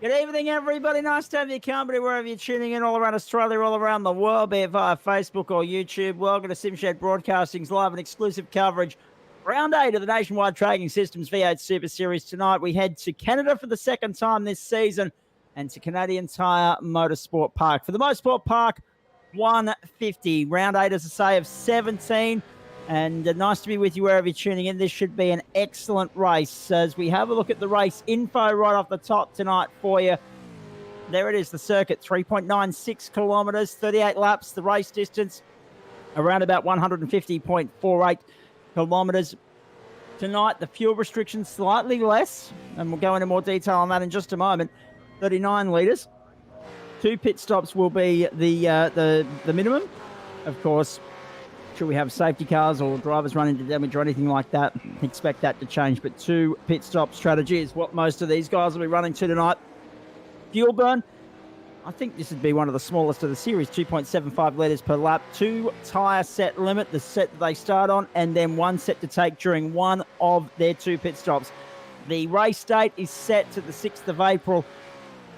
Good evening, everybody. Nice to have your company wherever you're tuning in, all around Australia, all around the world, be it via Facebook or YouTube. Welcome to SimShed Broadcasting's live and exclusive coverage. Round 8 of the Nationwide Trading Systems V8 Super Series. Tonight, we head to Canada for the second time this season and to Canadian Tire Motorsport Park. For the Motorsport Park, 150. Round 8, as I say, of 17. And nice to be with you wherever you're tuning in. This should be an excellent race as we have a look at the race info right off the top tonight for you. There it is, the circuit, 3.96 kilometres, 38 laps, the race distance, around about 150.48 kilometres. Tonight, the fuel restrictions slightly less, and we'll go into more detail on that in just a moment, 39 litres. 2 pit stops will be the minimum, of course. Should we have safety cars or drivers run into damage or anything like that, expect that to change. But 2 pit stop strategy is what most of these guys will be running to tonight. Fuel burn, I think this would be one of the smallest of the series, 2.75 litres per lap. 2 tyre set limit, the set that they start on, and then 1 set to take during one of their 2 pit stops. The race date is set to the 6th of April,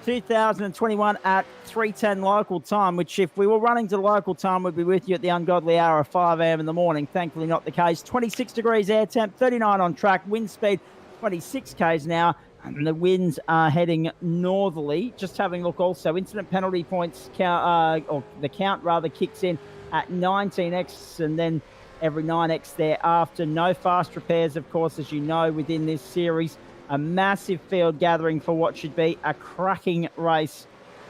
2021 at 3:10 local time, which if we were running to local time, we'd be with you at the ungodly hour of 5 a.m. in the morning. Thankfully not the case. 26 degrees air temp, 39 on track, wind speed 26 k's an hour, and the winds are heading northerly. Just having a look also, incident penalty points count, or the count rather, kicks in at 19x and then every 9x thereafter. No fast repairs, of course, as you know, within this series. A massive field gathering for what should be a cracking race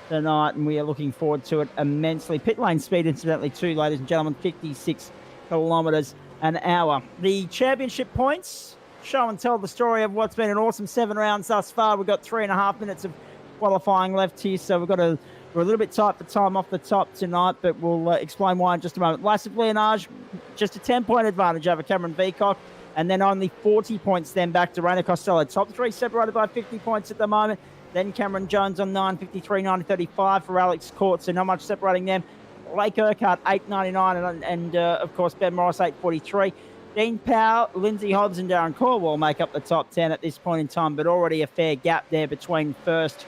tonight, and we are looking forward to it immensely. Pit lane speed, incidentally, too, ladies and gentlemen, 56 kilometres an hour. The championship points show and tell the story of what's been an awesome 7 rounds thus far. We've got 3.5 minutes of qualifying left here, so we're a little bit tight for time off the top tonight, but we'll explain why in just a moment. Lasse Leonage, just a 10-point advantage over Cameron Veacock. And then only 40 points then back to Reina Costello. Top 3 separated by 50 points at the moment. Then Cameron Jones on 9.53, 9.35 for Alex Court. So not much separating them. Blake Urquhart, 8.99. And of course, Ben Morris, 8.43. Dean Powell, Lindsay Hobbs and Darren Corwell make up the top 10 at this point in time. But already a fair gap there between first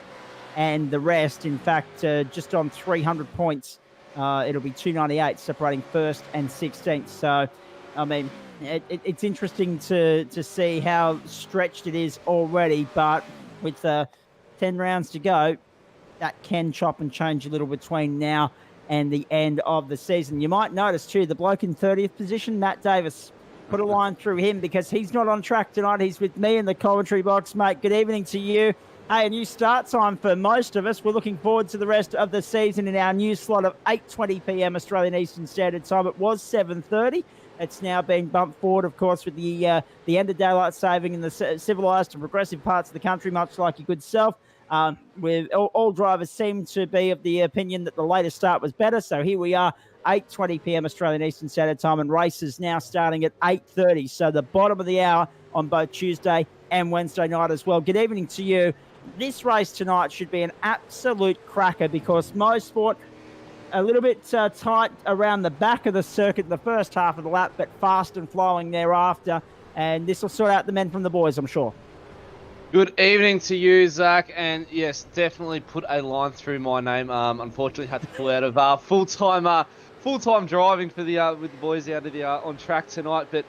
and the rest. In fact, just on 300 points, it'll be 2.98 separating first and 16th. So, I mean, it's interesting to see how stretched it is already, but with 10 rounds to go, that can chop and change a little between now and the end of the season. You might notice, too, the bloke in 30th position, Matt Davis, put a line through him because he's not on track tonight. He's with me in the commentary box, mate. Good evening to you. Hey, a new start time for most of us. We're looking forward to the rest of the season in our new slot of 8:20 p.m. Australian Eastern Standard Time. It was 7:30. It's now being bumped forward, of course, with the end of daylight saving in the civilised and progressive parts of the country, much like your good self. With all drivers seem to be of the opinion that the later start was better. So here we are, 8:20 p.m. Australian Eastern Standard Time, and races now starting at 8:30. So the bottom of the hour on both Tuesday and Wednesday night as well. Good evening to you. This race tonight should be an absolute cracker because Mosport a little bit tight around the back of the circuit in the first half of the lap, but fast and flowing thereafter. And this will sort out the men from the boys, I'm sure. Good evening to you, Zach. And yes, definitely put a line through my name. Unfortunately, had to pull out of full-time driving for the with the boys out of the on track tonight. But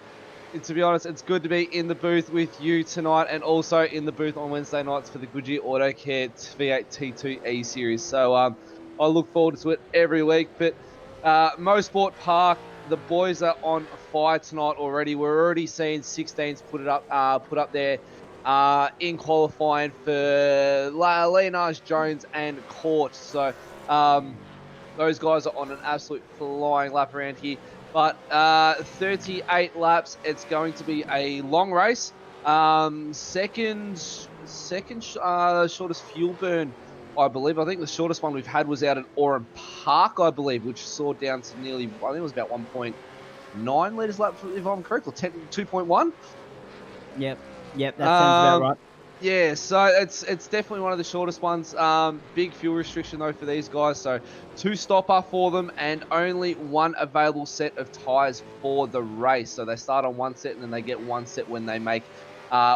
to be honest, it's good to be in the booth with you tonight, and also in the booth on Wednesday nights for the Goodyear Auto Care V8 T2E series. So I look forward to it every week. But Mosport Park, the boys are on fire tonight already. We're already seeing 16s put up there in qualifying for Leonage, Jones and Court. So those guys are on an absolute flying lap around here. But 38 laps, it's going to be a long race. Second shortest fuel burn, I believe. I think the shortest one we've had was out at Oran Park, I believe, which soared down to nearly, I think it was about 1.9 litres lap, if I'm correct, or 2.1. Yep, that sounds about right. Yeah, so it's definitely one of the shortest ones. Big fuel restriction, though, for these guys. So 2 stopper for them and only 1 available set of tyres for the race. So they start on 1 set and then they get 1 set when they make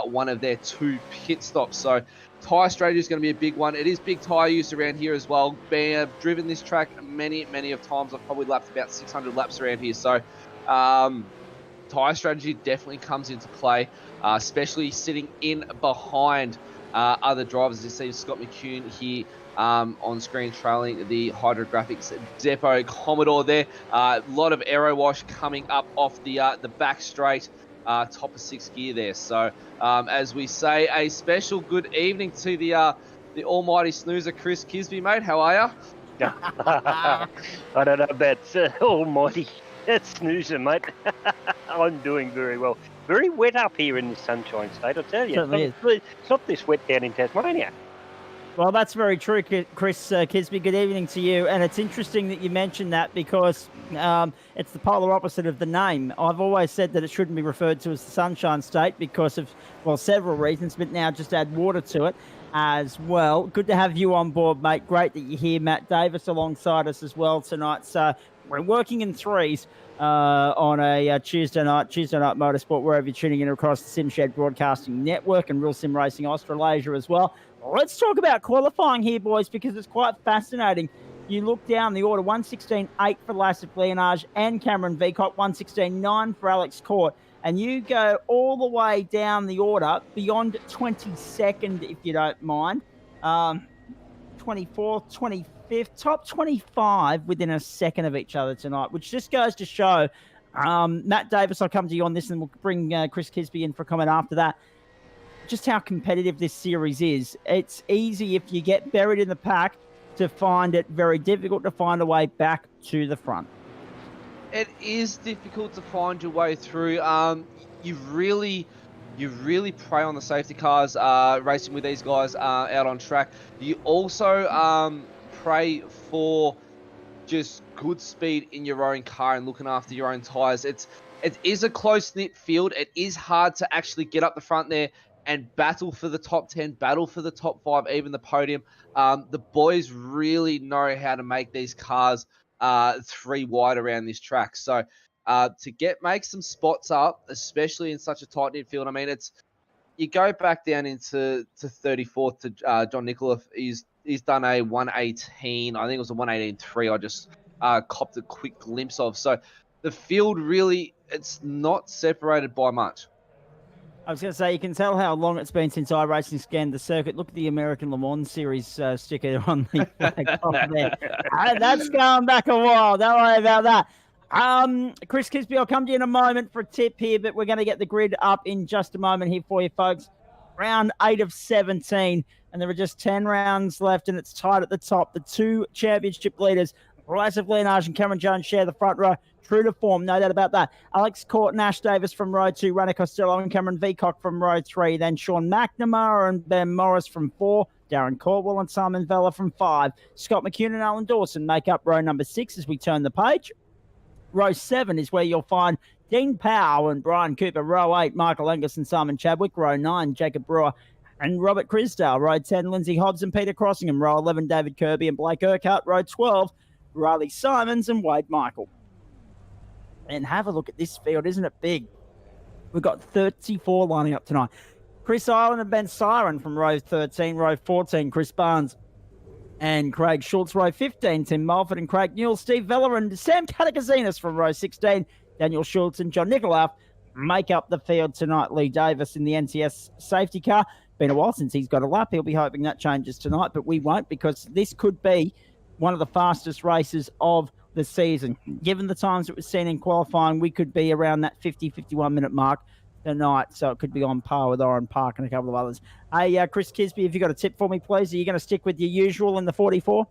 one of their 2 pit stops. So Tyre strategy is going to be a big one. It is big tyre use around here as well. Driven this track many of times. I've probably lapped about 600 laps around here. So tyre strategy definitely comes into play, especially sitting in behind other drivers. As you see Scott McCune here on screen trailing the Hydrographics Depot Commodore there. A lot of aero wash coming up off the back straight. Top of 6th gear there. So as we say, a special good evening to the almighty snoozer, Chris Kisby, mate. How are you? I don't know about almighty snoozer, mate. I'm doing very well. Very wet up here in the Sunshine State, I tell you. It's not this wet down in Tasmania. Well, that's very true, Chris Kisby. Good evening to you. And it's interesting that you mentioned that because it's the polar opposite of the name. I've always said that it shouldn't be referred to as the Sunshine State because of, well, several reasons, but now just add water to it as well. Good to have you on board, mate. Great that you're here. Matt Davis alongside us as well tonight. So we're working in threes on a Tuesday night motorsport, wherever you're tuning in across the Simshed Broadcasting Network and Real Sim Racing Australasia as well. Let's talk about qualifying here, boys, because it's quite fascinating. You look down the order, 1:16.8 for Lassif Leonage and Cameron Veacock, 1:16.9 for Alex Court. And you go all the way down the order beyond 22nd, if you don't mind. 24th, 25th, top 25 within a second of each other tonight, which just goes to show. Matt Davis, I'll come to you on this and we'll bring Chris Kisby in for a comment after that. Just how competitive this series is. It's easy if you get buried in the pack to find it very difficult to find a way back to the front. It is difficult to find your way through. You really prey on the safety cars racing with these guys out on track. You also prey for just good speed in your own car and looking after your own tyres. It is a close-knit field. It is hard to actually get up the front there and battle for the top 10, battle for the top 5, even the podium. The boys really know how to make these cars 3 wide around this track. So to make some spots up, especially in such a tight-knit field, I mean, you go back down into 34th to John Nicola. He's done a 1:18. I think it was a 1:18.3. I just copped a quick glimpse of. So the field really, it's not separated by much. I was going to say, you can tell how long it's been since iRacing scanned the circuit. Look at the American Le Mans Series sticker on the flag top there. That's going back a while. Don't worry about that. Chris Kisby, I'll come to you in a moment for a tip here, but we're going to get the grid up in just a moment here for you, folks. Round 8 of 17, and there are just 10 rounds left, and it's tight at the top. The 2 championship leaders, Lassif Leonage and Cameron Jones, share the front row. True to form, no doubt about that. Alex Court, Nash Davis from row 2, Rana Costello and Cameron Veacock from row 3. Then Sean McNamara and Ben Morris from 4. Darren Caldwell and Simon Vella from 5. Scott McCune and Alan Dawson make up row number 6 as we turn the page. Row 7 is where you'll find Dean Powell and Brian Cooper. Row 8, Michael Angus and Simon Chadwick. Row 9, Jacob Brewer and Robert Crisdale. Row 10, Lindsay Hobbs and Peter Crossingham. Row 11, David Kirby and Blake Urquhart. Row 12, Riley Simons and Wade Michael. And have a look at this field. Isn't it big? We've got 34 lining up tonight. Chris Island and Ben Siren from row 13. Row 14, Chris Barnes and Craig Schultz. Row 15, Tim Mulford and Craig Newell. Steve Vella and Sam Katakazinas from row 16. Daniel Schultz and John Nicolaf make up the field tonight. Lee Davis in the NTS safety car. Been a while since he's got a lap. He'll be hoping that changes tonight, but we won't, because this could be one of the fastest races of the season. Given the times that we've seen in qualifying, we could be around that 50-51 minute mark tonight, so it could be on par with Oran Park and a couple of others. Hey, Chris Kisby, have you got a tip for me, please? Are you going to stick with your usual in the 44?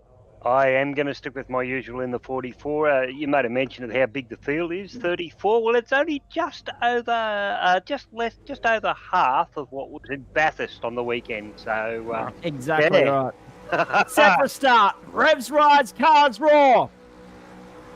I am going to stick with my usual in the 44. You made a mention of how big the field is, 34. Well, it's only just over, just over half of what was in Bathurst on the weekend. So exactly right. Set for a start. Revs rides, cars roar.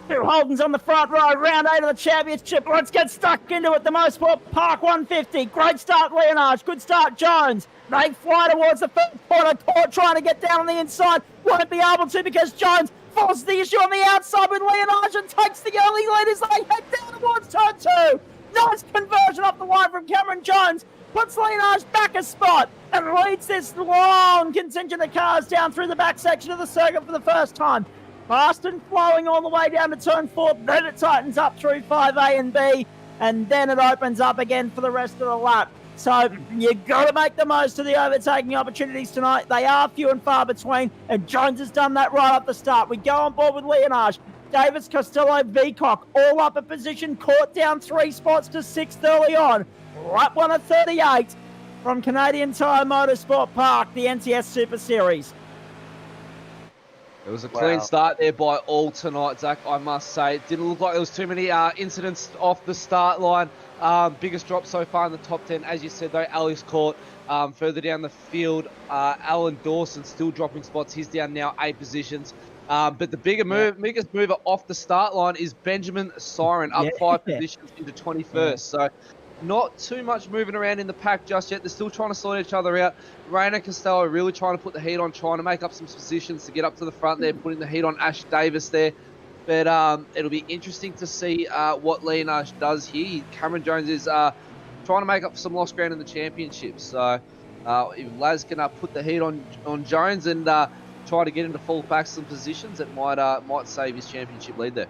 2 Holdens on the front row, round 8 of the championship. Let's get stuck into it. The Motorsport Park 150. Great start, Leonage. Good start, Jones. They fly towards the first corner. Court trying to get down on the inside. Won't be able to because Jones forces the issue on the outside with Leonage and takes the early lead as they head down towards turn 2. Nice conversion off the line from Cameron Jones. puts Leonage back a spot and leads this long contingent of cars down through the back section of the circuit for the first time. Fast and flowing all the way down to turn 4, then it tightens up through 5A and B, and then it opens up again for the rest of the lap. So you've got to make the most of the overtaking opportunities tonight. They are few and far between, and Jones has done that right up the start. We go on board with Leonage. Davis, Costello, Veacock, all up a position, caught down 3 spots to 6th early on. Lap 1 of 38 from Canadian Tire Motorsports Park, the NTS Super Series. It was a clean start there by all tonight, Zach, I must say. It didn't look like there was too many incidents off the start line. Biggest drop so far in the top 10. As you said, though, Alex caught further down the field. Alan Dawson still dropping spots. He's down now 8 positions. But the biggest mover off the start line is Benjamin Siren, up 5 positions into 21st. So not too much moving around in the pack just yet. They're still trying to sort each other out. Rainer Costello really trying to put the heat on, trying to make up some positions to get up to the front there, putting the heat on Ash Davis there. But it'll be interesting to see what Leonage does here. Cameron Jones is trying to make up some lost ground in the championship. So if Laz can put the heat on Jones and try to get him to fall back some positions, it might save his championship lead there.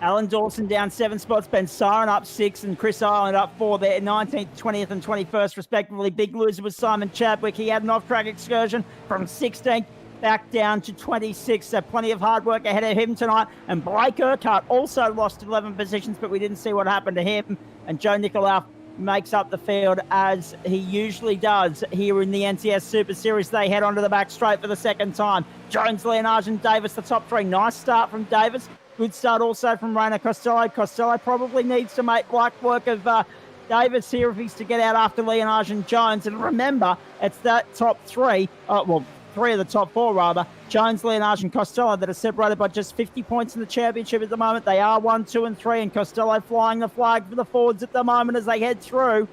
Alan Dawson down 7 spots, Ben Siren up 6, and Chris Island up 4 there, 19th, 20th, and 21st, respectively. Big loser was Simon Chadwick. He had an off-track excursion from 16th back down to 26th, so plenty of hard work ahead of him tonight. And Blake Urquhart also lost 11 positions, but we didn't see what happened to him. And Joe Nicolau makes up the field as he usually does here in the NTS Super Series. They head onto the back straight for the second time. Jones, Leonage, and Davis, the top 3. Nice start from Davis. Good start also from Rainer Costello. Costello probably needs to make light work of Davis here if he's to get out after Leonage and Jones. And remember, it's that top 3, 3 of the top 4 rather, Jones, Leonage, and Costello, that are separated by just 50 points in the championship at the moment. They are 1, 2, and 3, and Costello flying the flag for the Fords at the moment as they head through.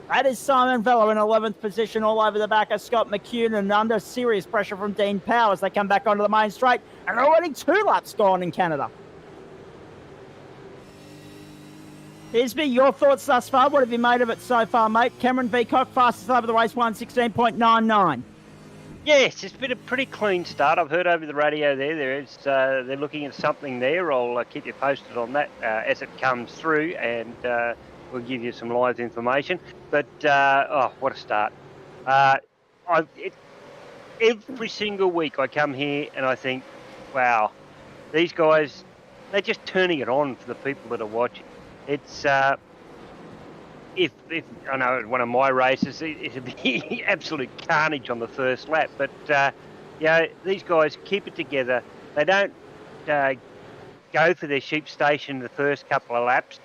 That is Simon Vella in 11th position, all over the back of Scott McCune, and under serious pressure from Dean Powers. They come back onto the main straight, and already 2 laps gone in Canada. Here's me, your thoughts thus far. What have you made of it so far, mate? Cameron Veacock, fastest lap of the race, 1:16.99. Yes, it's been a pretty clean start. I've heard over the radio they're looking at something there. I'll keep you posted on that as it comes through, and we'll give you some live information. But, what a start. Every single week I come here and I think, wow, these guys, they're just turning it on for the people that are watching. It's if I know one of my races, it'd be absolute carnage on the first lap. But these guys keep it together. They don't go for their sheep station the first couple of laps,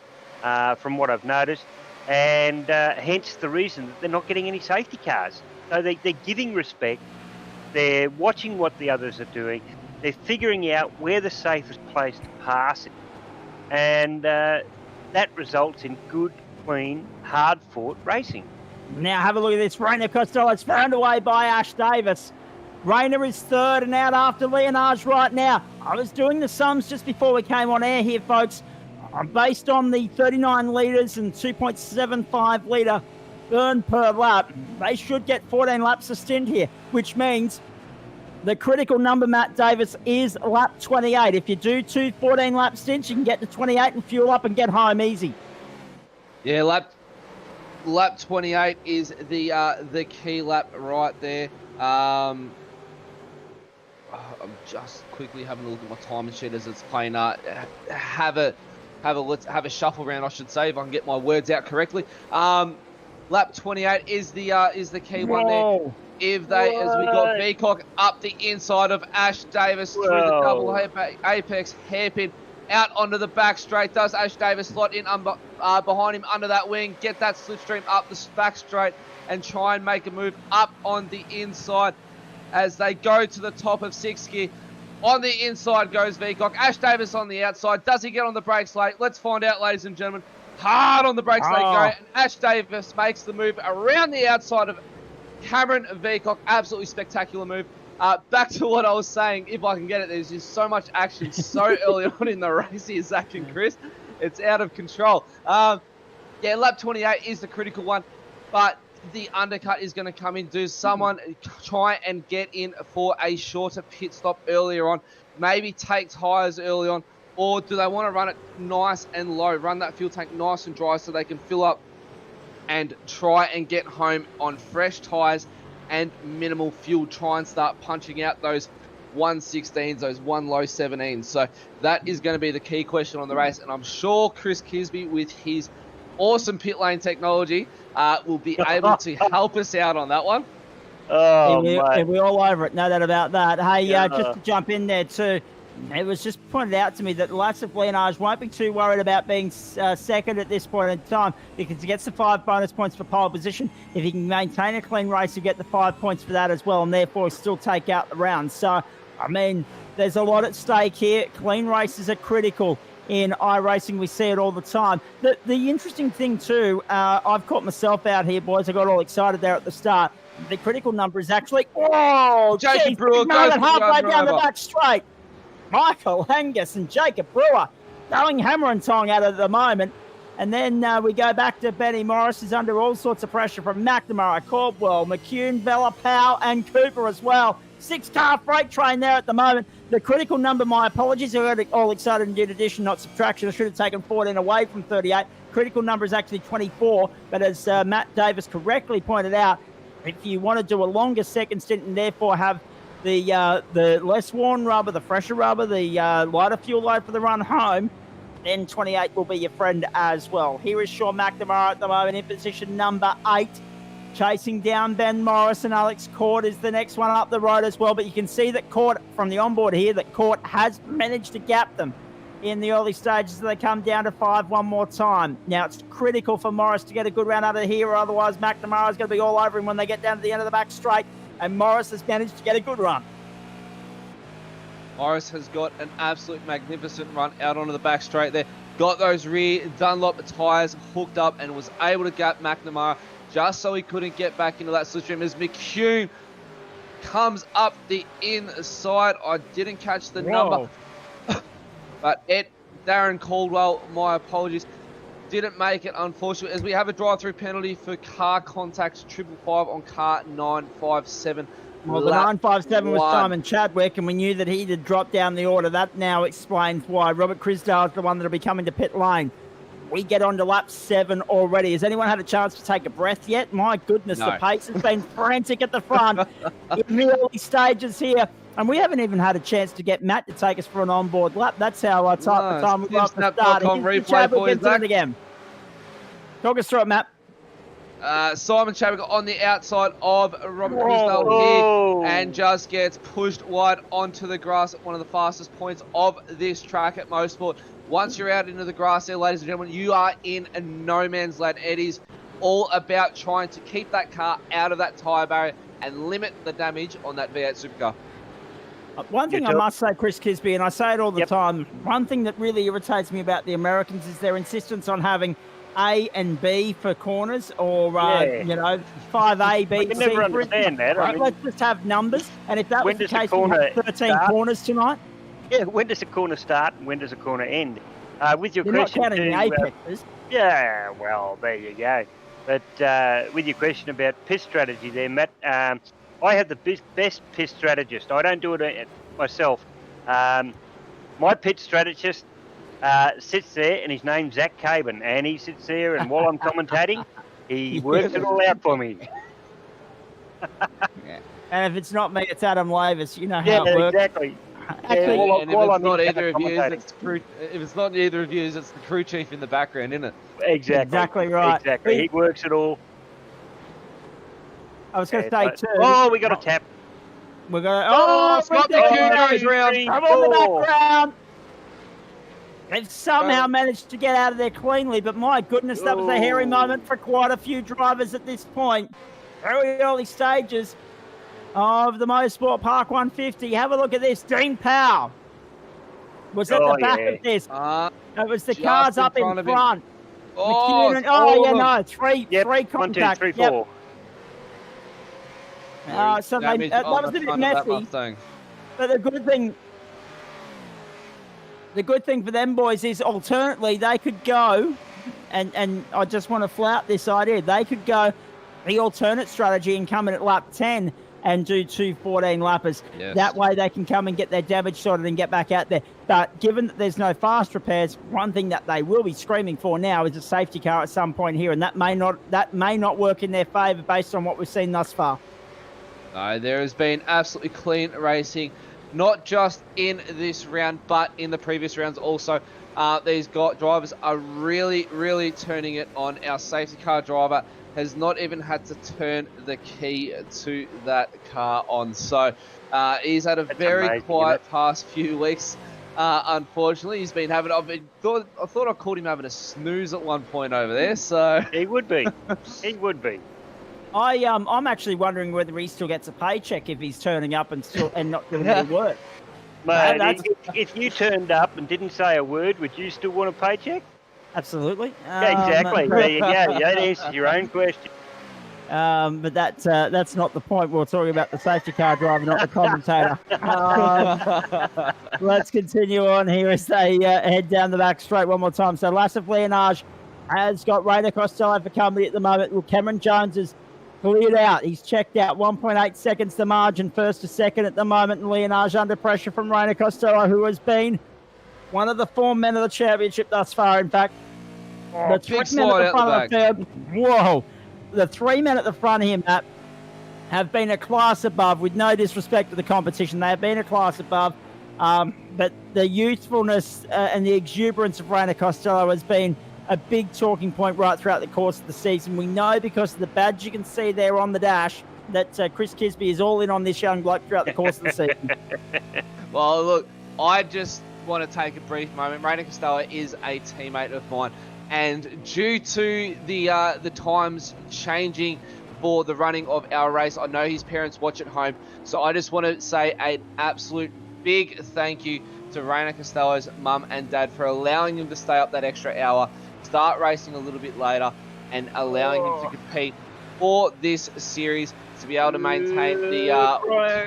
from what I've noticed, and hence the reason that they're not getting any safety cars. So they're giving respect. They're watching what the others are doing. They're figuring out where the safest place to pass it, and that results in good, clean, hard-fought racing. Now have a look at this. Rainer Costello is found away by Ash Davis. Rainer is 3rd and out after Leonage right now. I was doing the sums just before we came on air here, folks. Based on the 39 litres and 2.75 litre burn per lap, they should get 14 laps a stint here, which means the critical number, Matt Davis, is lap 28. If you do 2 14-lap stints, you can get to 28 and fuel up and get home easy. Yeah, lap 28 is the key lap right there. I'm just quickly having a look at my timing sheet as it's playing. Have a shuffle round, I should say, if I can get my words out correctly. Lap 28 is the key one there. As we got Veacock up the inside of Ash Davis through the double apex hairpin out onto the back straight. Does Ash Davis slot in behind him under that wing, get that slipstream up the back straight and try and make a move up on the inside as they go to the top of 6th gear. On the inside goes Veacock. Ash Davis on the outside. Does he get on the brakes late? Let's find out, ladies and gentlemen. Hard on the brakes they go, and Ash Davis makes the move around the outside of Cameron Veacock. Absolutely spectacular move. Back to what I was saying, if I can get it, there's just so much action so early on in the race here, Zach and Chris. It's out of control. Lap 28 is the critical one, but the undercut is going to come in? Does someone try and get in for a shorter pit stop earlier on? Maybe take tyres early on? Or do they want to run it nice and low, run that fuel tank nice and dry so they can fill up and try and get home on fresh tyres and minimal fuel, try and start punching out those 116s, those one low 17s. So that is going to be the key question on the race, and I'm sure Chris Kisby with his awesome pit lane technology will be able to help us out on that one. Oh, we're all over it, no doubt about that. Hey, just to jump in there too, it was just pointed out to me that Lasse Blenage won't be too worried about being second at this point in time because he gets the 5 bonus points for pole position. If he can maintain a clean race, he'll get the 5 points for that as well, and therefore still take out the round. So, I mean, there's a lot at stake here. Clean races are critical in iRacing. We see it all the time. The interesting thing too, I've caught myself out here, boys. I got all excited there at the start. The critical number is actually, Jacob Brewer goes halfway down the back straight. Michael Angus and Jacob Brewer going hammer and tong at it at the moment. And then we go back to Benny Morris, who's under all sorts of pressure from McNamara, Caldwell, McCune, Bella, Powell, and Cooper as well. 6-car freight train there at the moment. The critical number, my apologies, I got all excited and did addition, not subtraction. I should have taken 14 away from 38. Critical number is actually 24, but as Matt Davis correctly pointed out, if you want to do a longer second stint and therefore have the less worn rubber, the fresher rubber, the lighter fuel load for the run home, then 28 will be your friend as well. Here is Sean McNamara at the moment in position number 8. Chasing down Ben Morris, and Alex Court is the next one up the road as well. But you can see that Court, from the onboard here, that Court has managed to gap them in the early stages as they come down to 5 one more time. Now, it's critical for Morris to get a good round out of here, or otherwise McNamara is going to be all over him when they get down to the end of the back straight, and Morris has managed to get a good run. Morris has got an absolute magnificent run out onto the back straight there. Got those rear Dunlop tyres hooked up and was able to gap McNamara just so he couldn't get back into that slipstream as McCune comes up the inside. I didn't catch the number, but Darren Caldwell, my apologies, didn't make it, unfortunately, as we have a drive-through penalty for car contact 555 on car 957. Well, the 957 was Simon Chadwick, and we knew that he had dropped down the order. That now explains why Robert Crisdale is the one that will be coming to pit lane. We get on to lap 7 already. Has anyone had a chance to take a breath yet? My goodness, No. The pace has been frantic at the front in the early stages here. And we haven't even had a chance to get Matt to take us for an onboard lap. That's how tight the time we got to start. Replay gets it again. Talk us through it, Matt. Simon Chadwick on the outside of Robert Crisdale here and just gets pushed wide onto the grass at one of the fastest points of this track at Motorsport. Once you're out into the grass there, ladies and gentlemen, you are in a no man's land. It is all about trying to keep that car out of that tyre barrier and limit the damage on that V8 supercar. One thing I must say, Chris Kisby, and I say it all the time, one thing that really irritates me about the Americans is their insistence on having A and B for corners, or 5A, B, I can C. never understand that. Right? I mean, Let's just have numbers. And if that was when the does the case, we corner had 13 start? corners tonight. yeah, when does a corner start and when does a corner end? With your They're not question, counting the apexes. yeah, well, there you go. But with your question about pit strategy there, Matt, I have the best pit strategist. I don't do it myself. My pit strategist sits there, and his name's Zach Cabin, and he sits there, and while I'm commentating, he works it all out for me. And if it's not me, it's Adam Lavis. You know how it works. Exactly. Actually, And if it's not either of you, it's the crew chief in the background, isn't it? Exactly right. Exactly. He works it all. I was going to say too. Oh, we got a tap. We're going. Scott McCune goes round. I'm on the background. They've somehow managed to get out of there cleanly, but my goodness, that was a hairy moment for quite a few drivers at this point. Very early stages of the Motorsport Park 150. Have a look at this. Dean Powell was at the back of this. It was the cars up in front. Three contact. 1, 2, 3, 4. So that was a bit messy. But the good thing for them boys is alternately they could go, and I just want to flout this idea, they could go the alternate strategy and come in at lap 10 and do 2 14-lappers. Yes. That way they can come and get their damage sorted and get back out there. But given that there's no fast repairs, one thing that they will be screaming for now is a safety car at some point here, and that may not work in their favour based on what we've seen thus far. No, there has been absolutely clean racing, not just in this round, but in the previous rounds also. These drivers are really, really turning it on. Our safety car driver has not even had to turn the key to that car on. So he's had a very quiet past few weeks. Unfortunately, he's been having. I thought I called him having a snooze at one point over there. So he would be. He would be. I'm actually wondering whether he still gets a paycheck if he's turning up and not doing any work. Mate, if you turned up and didn't say a word, would you still want a paycheck? Absolutely. Yeah, exactly. There you go. That answers your own question. But that's not the point. We're talking about the safety car driver, not the commentator. Let's continue on here as they head down the back straight one more time. So Lassif Leonage has got Rainer Costello for company at the moment. Well, Cameron Jones is cleared out. He's checked out. 1.8 seconds the margin, first to second at the moment. And Leonage under pressure from Rainer Costello, who has been one of the form men of the championship thus far, in fact. The 3 men at the front of the field. Whoa. The 3 men at the front here, Matt, have been a class above, with no disrespect to the competition. They have been a class above. But the youthfulness and the exuberance of Rainer Costello has been a big talking point right throughout the course of the season. We know because of the badge you can see there on the dash that Chris Kisby is all in on this young bloke throughout the course of the season. Well, look, I just want to take a brief moment. Rainer Costello is a teammate of mine. And due to the times changing for the running of our race, I know his parents watch at home. So I just want to say an absolute big thank you to Rainer Costello's mum and dad for allowing him to stay up that extra hour, start racing a little bit later, and allowing him to compete for this series, to be able to maintain the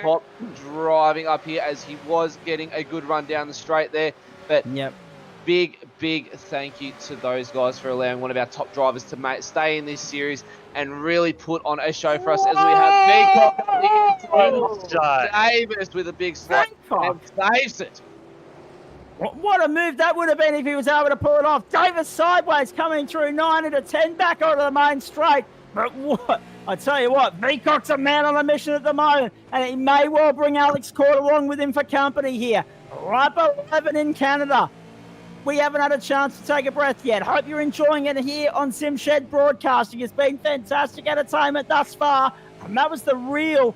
top driving up here, as he was getting a good run down the straight there. But yep. Big thank you to those guys for allowing one of our top drivers to stay in this series and really put on a show for us, as we have Beacock Davis with a big slot and saves it. What a move that would have been if he was able to pull it off. Davis sideways coming through 9 into 10 back onto the main straight. But what? I tell you what, Beacock's a man on a mission at the moment, and he may well bring Alex Court along with him for company here. Lap 11 in Canada. We haven't had a chance to take a breath yet. Hope you're enjoying it here on SimShed Broadcasting. It's been fantastic entertainment thus far. And that was the real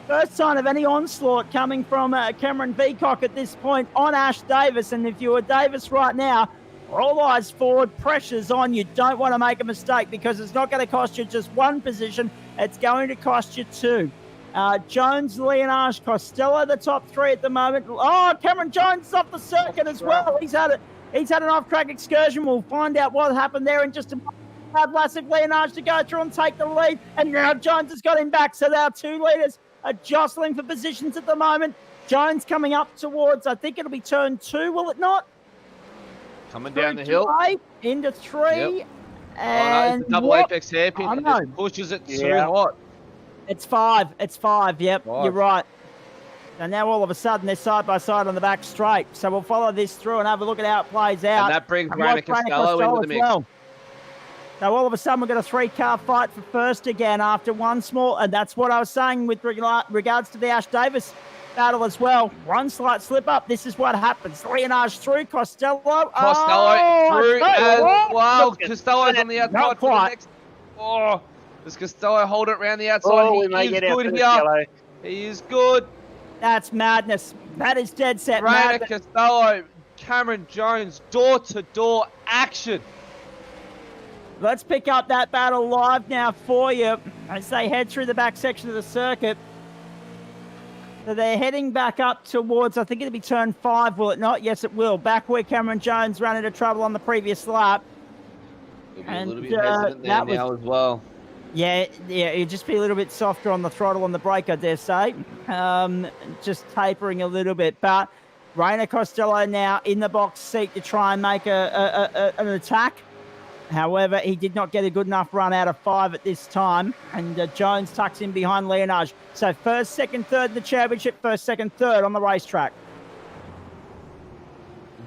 first sign of any onslaught coming from Cameron Beacock at this point on Ash Davis. And if you were Davis right now, all eyes forward, pressure's on. You don't want to make a mistake, because it's not going to cost you just one position. It's going to cost you 2. Jones, Leonage, Costello, the top 3 at the moment. Oh, Cameron Jones is off the circuit as well. He's had an off-track excursion. We'll find out what happened there in just a moment. Lassif Leonage to go through and take the lead. And now Jones has got him back. So our 2 leaders are jostling for positions at the moment. Jones coming up towards, I think it'll be turn 2, will it not? Coming down the hill. Into 3. Yep. And it's a double apex hairpin. It pushes it too hot. It's 5. It's 5. Yep, 5. You're right. And now all of a sudden they're side by side on the back straight. So we'll follow this through and have a look at how it plays out. And that brings Rainer Costello into the mix. Well. So all of a sudden we've got a 3-car fight for first again after one small, and that's what I was saying with regards to the Ash Davis battle as well. One slight slip up. This is what happens. Leonage through, Costello. Through as well. Costello's on the outside. Not quite. For the next. Oh, does Costello hold it around the outside? He is good here. He is good. That's madness. That is dead set Rainer madness. Costello, Cameron Jones, door-to-door action. Let's pick up that battle live now for you as they head through the back section of the circuit. So they're heading back up towards, I think it'll be turn 5, will it not? Yes, it will. Back where Cameron Jones ran into trouble on the previest lap. It'll be a little bit hesitant there now as well. Yeah, it'd just be a little bit softer on the throttle and the brake, I dare say. Just tapering a little bit. But Rainer Costello now in the box seat to try and make an attack. However, he did not get a good enough run out of 5 at this time, and Jones tucks in behind Leonage. So first, second, third in the championship, first, second, third on the racetrack.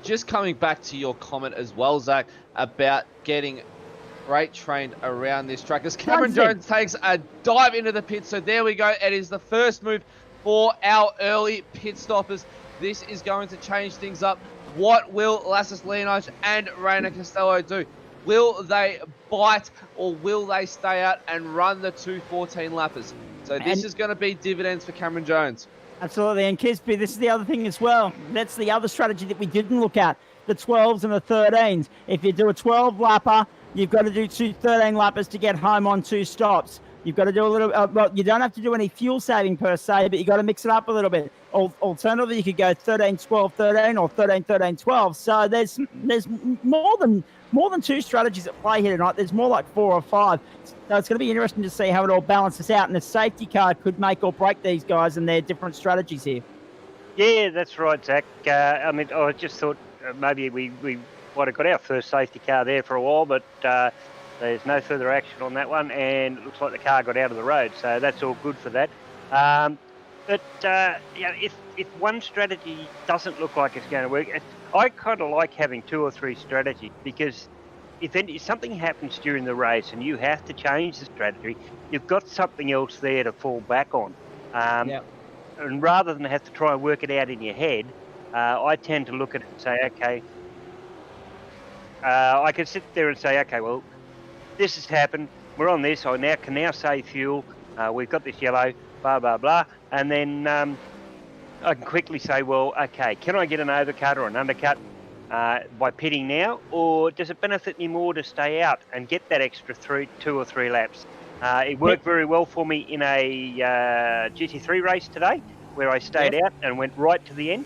Just coming back to your comment as well, Zach, about getting rate trained around this track, as Cameron Jones takes a dive into the pit. So there we go. It is the first move for our early pit stoppers. This is going to change things up. What will Lassus Leonage and Reina Costello do? Will they bite, or will they stay out and run the 2:14 lappers? So this is going to be dividends for Cameron Jones. Absolutely. And Kisby, this is the other thing as well. That's the other strategy that we didn't look at, the 12s and the 13s. If you do a 12 lapper, you've got to do 2 13 lappers to get home on 2 stops. You've got to do a little, well, you don't have to do any fuel saving per se, but you've got to mix it up a little bit. Alternatively, you could go 13, 12, 13 or 13, 13, 12. So there's more than 2 strategies at play here tonight. There's more like 4 or 5. So it's going to be interesting to see how it all balances out. And the safety car could make or break these guys and their different strategies here. Yeah, that's right, Zach. I mean, I just thought maybe we might have got our first safety car there for a while, but there's no further action on that one, and it looks like the car got out of the road, so that's all good for that. But if one strategy doesn't look like it's going to work, I kind of like having 2 or 3 strategies, because if something happens during the race and you have to change the strategy, you've got something else there to fall back on. And rather than have to try and work it out in your head, I tend to look at it and say, okay, I can sit there and say, okay, well, this has happened. We're on this. I can now save fuel. We've got this yellow, blah, blah, blah. And then I can quickly say, well, okay, can I get an overcut or an undercut by pitting now? Or does it benefit me more to stay out and get that extra 2 or 3 laps? It worked very well for me in a GT3 race today, where I stayed out and went right to the end,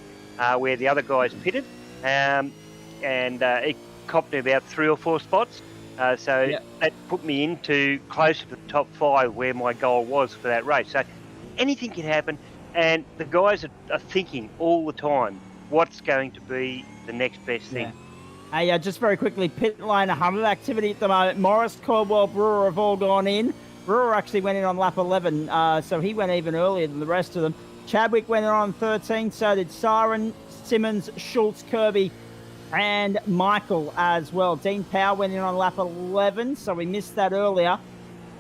where the other guys pitted. And it copped me about 3 or 4 spots. So that put me into closer to the top 5 where my goal was for that race. So anything can happen, and the guys are thinking all the time, what's going to be the next best thing. Hey, just very quickly, pit lane, a hum of activity at the moment. Morris, Caldwell, Brewer have all gone in. Brewer actually went in on lap 11, so he went even earlier than the rest of them. Chadwick went in on 13, so did Siren, Simmons, Schultz, Kirby, and Michael as well. Dean Power went in on lap 11, so we missed that earlier.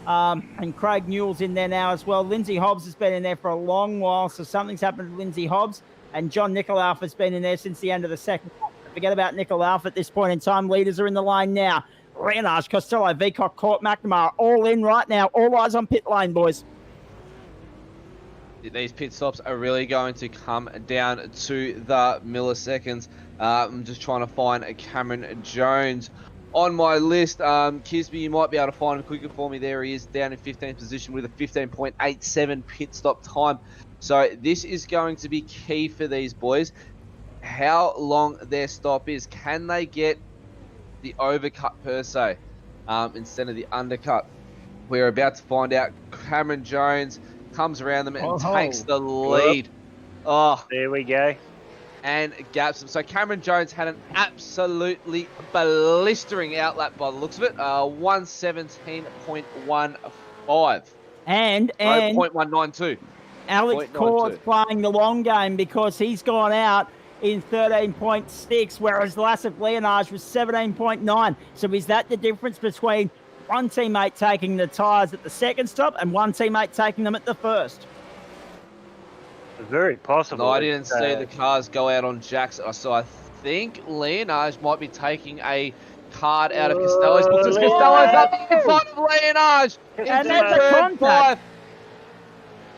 And Craig Newell's in there now as well. Lindsay Hobbs has been in there for a long while, so something's happened to Lindsay Hobbs. And John Nicolaus has been in there since the end of the second. Forget about Nicolaus at this point in time. Leaders are in the lane now. Renage, Costello, Vicock, Court, McNamara, all in right now. All eyes on pit lane, boys. These pit stops are really going to come down to the milliseconds. I'm just trying to find a Cameron Jones on my list. Kisby, you might be able to find him quicker for me. There he is, down in 15th position with a 15.87 pit stop time. So this is going to be key for these boys. How long their stop is. Can they get the overcut per se instead of the undercut? We're about to find out. Cameron Jones comes around them and takes the lead. Oh, there we go. And gaps them. So Cameron Jones had an absolutely blistering outlap by the looks of it. 117.15. And 0.192. Alex Court's playing the long game because he's gone out in 13.6, whereas Lassus Leonage was 17.9. So is that the difference between one teammate taking the tyres at the second stop and one teammate taking them at the first? Very possible. No, I didn't see the cars go out on Jack's, so I think Leonage might be taking a card out of Costello's books. Costello's up in front of Leonage. And there's a contact.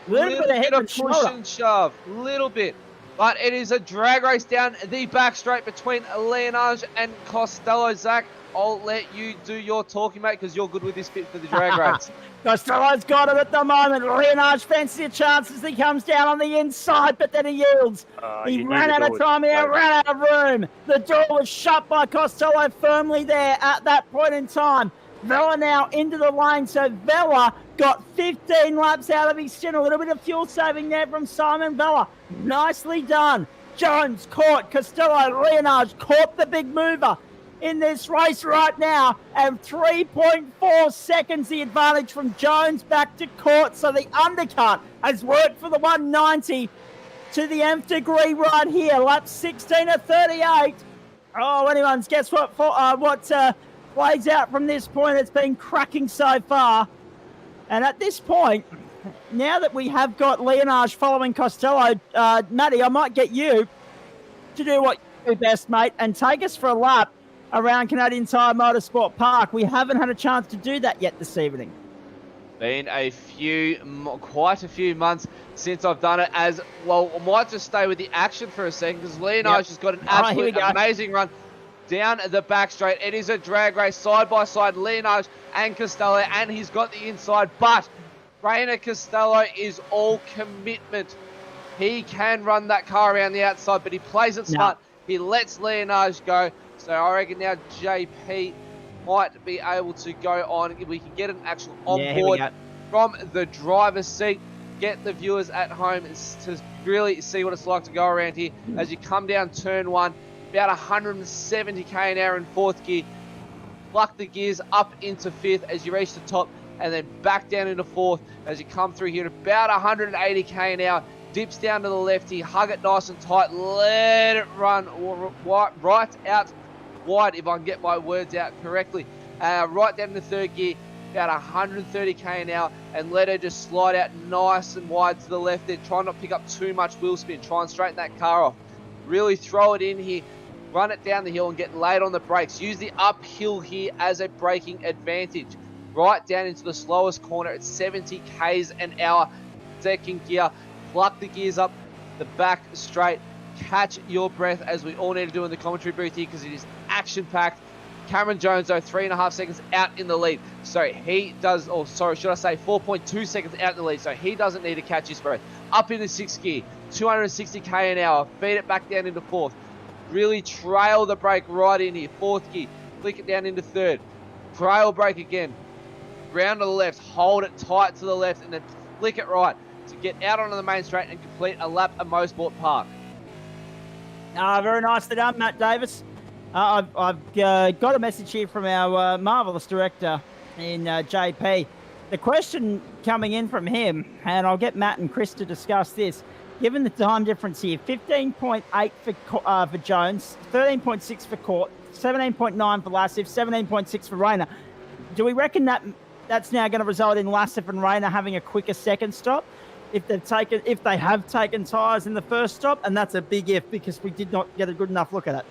Little bit of push and shove. Little bit. But it is a drag race down the back straight between Leonage and Costello. Zach, I'll let you do your talking, mate, because you're good with this bit for the drag race. Costello's got it at the moment. Leonage fancies a chance as he comes down on the inside, but then he yields. He ran out of time here, ran out of room. The door was shut by Costello firmly there at that point in time. Vella now into the lane, so Vella got 15 laps out of his stint. A little bit of fuel saving there from Simon Vella. Nicely done. Jones caught Costello. Leonage caught the big mover in this race right now, and 3.4 seconds the advantage from Jones back to Court. So the undercut has worked for the 190 to the nth degree right here. Lap 16 at 38. Oh, anyone's guess what plays out from this point. It's been cracking so far. And at this point, now that we have got Leonage following Costello, Matty, I might get you to do what you do best, mate, and take us for a lap around Canadian Tire Motorsport Park. We haven't had a chance to do that yet this evening. Been quite a few months since I've done it. As well, I might just stay with the action for a second because Leonage has got an absolute amazing run down the back straight. It is a drag race side by side, Leonage and Costello, and he's got the inside, but Rainer Costello is all commitment. He can run that car around the outside, but he plays it smart. He lets Leonage go. So I reckon now JP might be able to go on. We can get an actual onboard from the driver's seat. Get the viewers at home to really see what it's like to go around here. As you come down turn one, about 170 km an hour in fourth gear. Pluck the gears up into fifth as you reach the top, and then back down into fourth as you come through here at about 180 km an hour. Dips down to the left here, hug it nice and tight, let it run right out wide, if I can get my words out correctly. Right down to third gear, about 130 km an hour, and let her just slide out nice and wide to the left there. Try not to pick up too much wheel spin. Try and straighten that car off. Really throw it in here. Run it down the hill and get laid on the brakes. Use the uphill here as a braking advantage. Right down into the slowest corner at 70 k's an hour. Second gear. Pluck the gears up the back straight. Catch your breath, as we all need to do in the commentary booth here, because it is action-packed. Cameron Jones, though, 3.5 seconds out in the lead. So he does, or sorry, should I say 4.2 seconds out in the lead. So he doesn't need to catch his breath. Up into sixth gear, 260 k an hour. Feed it back down into fourth. Really trail the brake right in here. Fourth gear, flick it down into third. Trail brake again. Round to the left, hold it tight to the left, and then flick it right to get out onto the main straight and complete a lap at Motorsport Park. Very nicely done, Matt Davis. I've got a message here from our marvellous director in JP. The question coming in from him, and I'll get Matt and Chris to discuss this, given the time difference here, 15.8 for Jones, 13.6 for Court, 17.9 for Lassif, 17.6 for Rayner. Do we reckon that's now going to result in Lassif and Rayner having a quicker second stop if they have taken tyres in the first stop? And that's a big if, because we did not get a good enough look at it.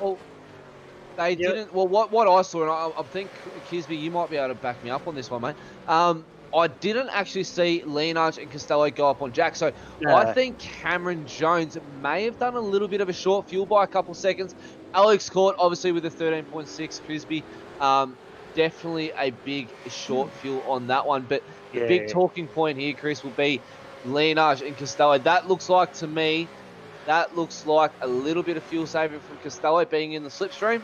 Well, they didn't. Well, what I saw, and I think, Kisby, you might be able to back me up on this one, mate. I didn't actually see Leonage and Costello go up on Jack. So I think Cameron Jones may have done a little bit of a short fuel by a couple seconds. Alex Court, obviously, with the 13.6, Kisby. Definitely a big short fuel on that one. But the big talking point here, Chris, will be Leonage and Costello. That looks like, to me, a little bit of fuel saving from Costello being in the slipstream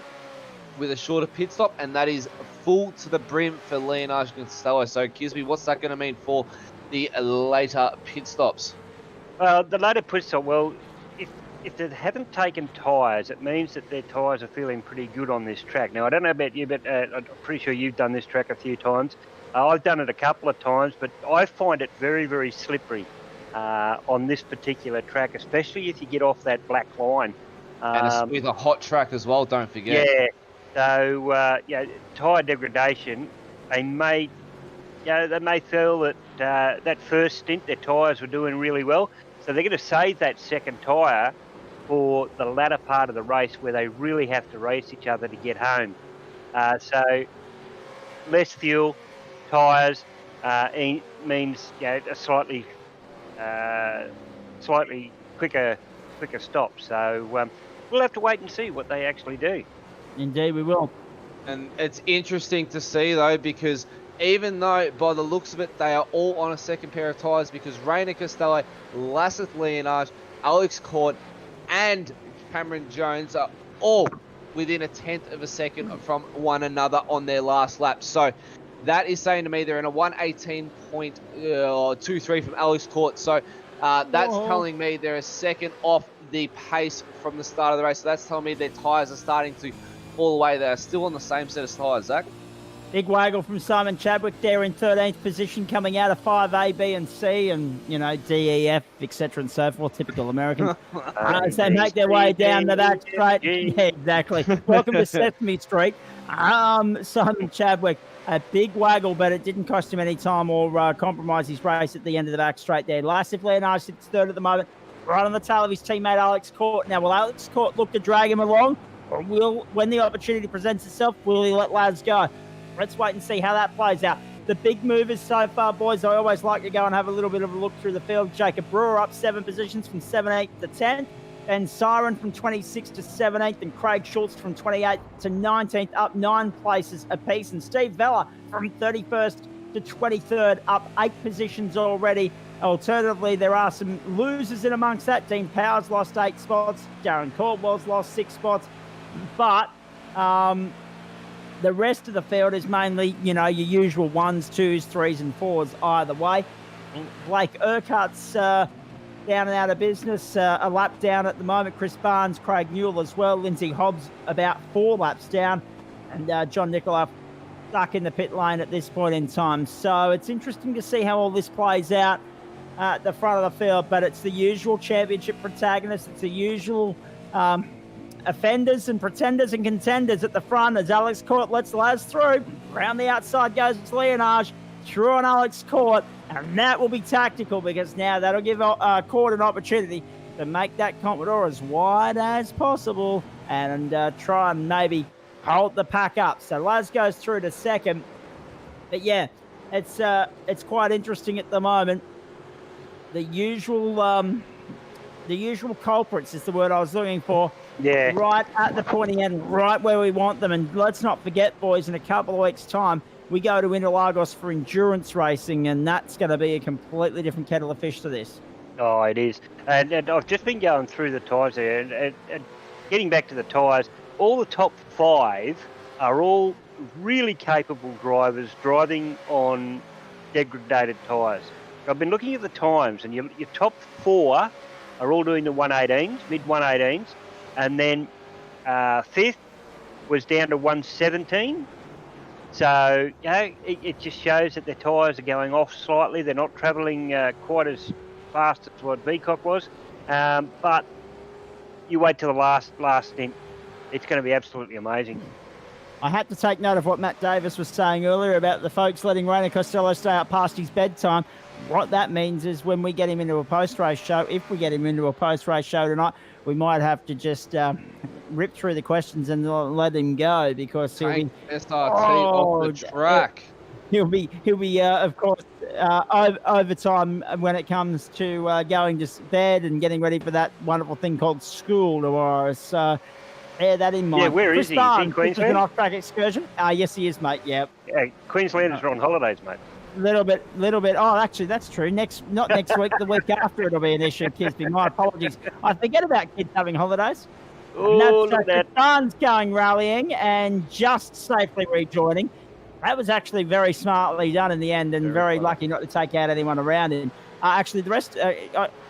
with a shorter pit stop, and that is full to the brim for Leonage and Costello. So, Kisby, what's that going to mean for the later pit stops? The later pit stop, if they haven't taken tyres, it means that their tyres are feeling pretty good on this track. Now, I don't know about you, but I'm pretty sure you've done this track a few times. I've done it a couple of times, but I find it very, very slippery on this particular track, especially if you get off that black line. And it's with a hot track as well, don't forget. Yeah. So, tyre degradation, they may feel that that first stint, their tyres were doing really well. So they're going to save that second tyre for the latter part of the race where they really have to race each other to get home. So less fuel, tyres, means a slightly quicker stop. So we'll have to wait and see what they actually do. Indeed, we will. And it's interesting to see, though, because even though, by the looks of it, they are all on a second pair of tyres, because Rainer Costello, Lassith Leonage, Alex Court, and Cameron Jones are all within a tenth of a second from one another on their last lap. So that is saying to me they're in a 118.23 from Alex Court. So that's telling me they're a second off the pace from the start of the race. So that's telling me their tyres are starting to all the way. They're still on the same set of tyres, Zach. Big waggle from Simon Chadwick there in 13th position, coming out of 5A, B and C, and, D, E, F, etc. and so forth, typical Americans. As they make their way down the back straight. Yeah, exactly. Welcome to Sesame Street. Simon Chadwick, a big waggle, but it didn't cost him any time or compromise his race at the end of the back straight there. Lassie Leonard sits third at the moment, right on the tail of his teammate Alex Court. Now, will Alex Court look to drag him along, or when the opportunity presents itself, will he let lads go? Let's wait and see how that plays out. The big movers so far, boys, I always like to go and have a little bit of a look through the field. Jacob Brewer up 7 positions from 17th to 10th. Ben Siren from 26th to 17th. And Craig Schultz from 28th to 19th, up 9 places apiece. And Steve Vella from 31st to 23rd, up 8 positions already. Alternatively, there are some losers in amongst that. Dean Powers lost 8 spots. Darren Caldwell's lost 6 spots. But the rest of the field is mainly, your usual 1s, 2s, 3s, and 4s either way. Blake Urquhart's down and out of business, a lap down at the moment. Chris Barnes, Craig Newell as well. Lindsay Hobbs about 4 laps down. And John Nicola stuck in the pit lane at this point in time. So it's interesting to see how all this plays out at the front of the field. But it's the usual championship protagonists. It's the usual offenders and pretenders and contenders at the front as Alex Court lets Laz through. Round the outside goes Leonage, through on Alex Court, and that will be tactical because now that'll give Court an opportunity to make that Commodore as wide as possible and try and maybe hold the pack up. So Laz goes through to second. But yeah, it's quite interesting at the moment. The usual culprits is the word I was looking for. Yeah. Right at the pointy end, right where we want them. And let's not forget, boys, in a couple of weeks' time, we go to Interlagos for endurance racing, and that's going to be a completely different kettle of fish to this. Oh, it is. And I've just been going through the tyres there, and getting back to the tyres, all the top 5 are all really capable drivers driving on degraded tyres. I've been looking at the times, and your top 4 are all doing the 118s, mid 118s. And then 5th was down to 117. So, it just shows that their tyres are going off slightly. They're not travelling quite as fast as what Veacock was. But you wait till the last stint. It's going to be absolutely amazing. I had to take note of what Matt Davis was saying earlier about the folks letting Rainer Costello stay out past his bedtime. What that means is when we get him into a post-race show, if we get him into a post-race show tonight, we might have to just rip through the questions and let him go because he'll be SRT off the track. He'll be of course overtime when it comes to going to bed and getting ready for that wonderful thing called school tomorrow. So bear that in mind. Yeah, where is he? Is he in Queensland? An off-track excursion? Yes, he is, mate. Yeah. Queenslanders are on holidays, mate. Little bit. Oh, actually, that's true. Not next week, the week after it'll be an issue, Kisby. My apologies. I forget about kids having holidays. Oh, look at that. Don's going rallying and just safely rejoining. That was actually very smartly done in the end and very lucky not to take out anyone around him. Actually, the rest,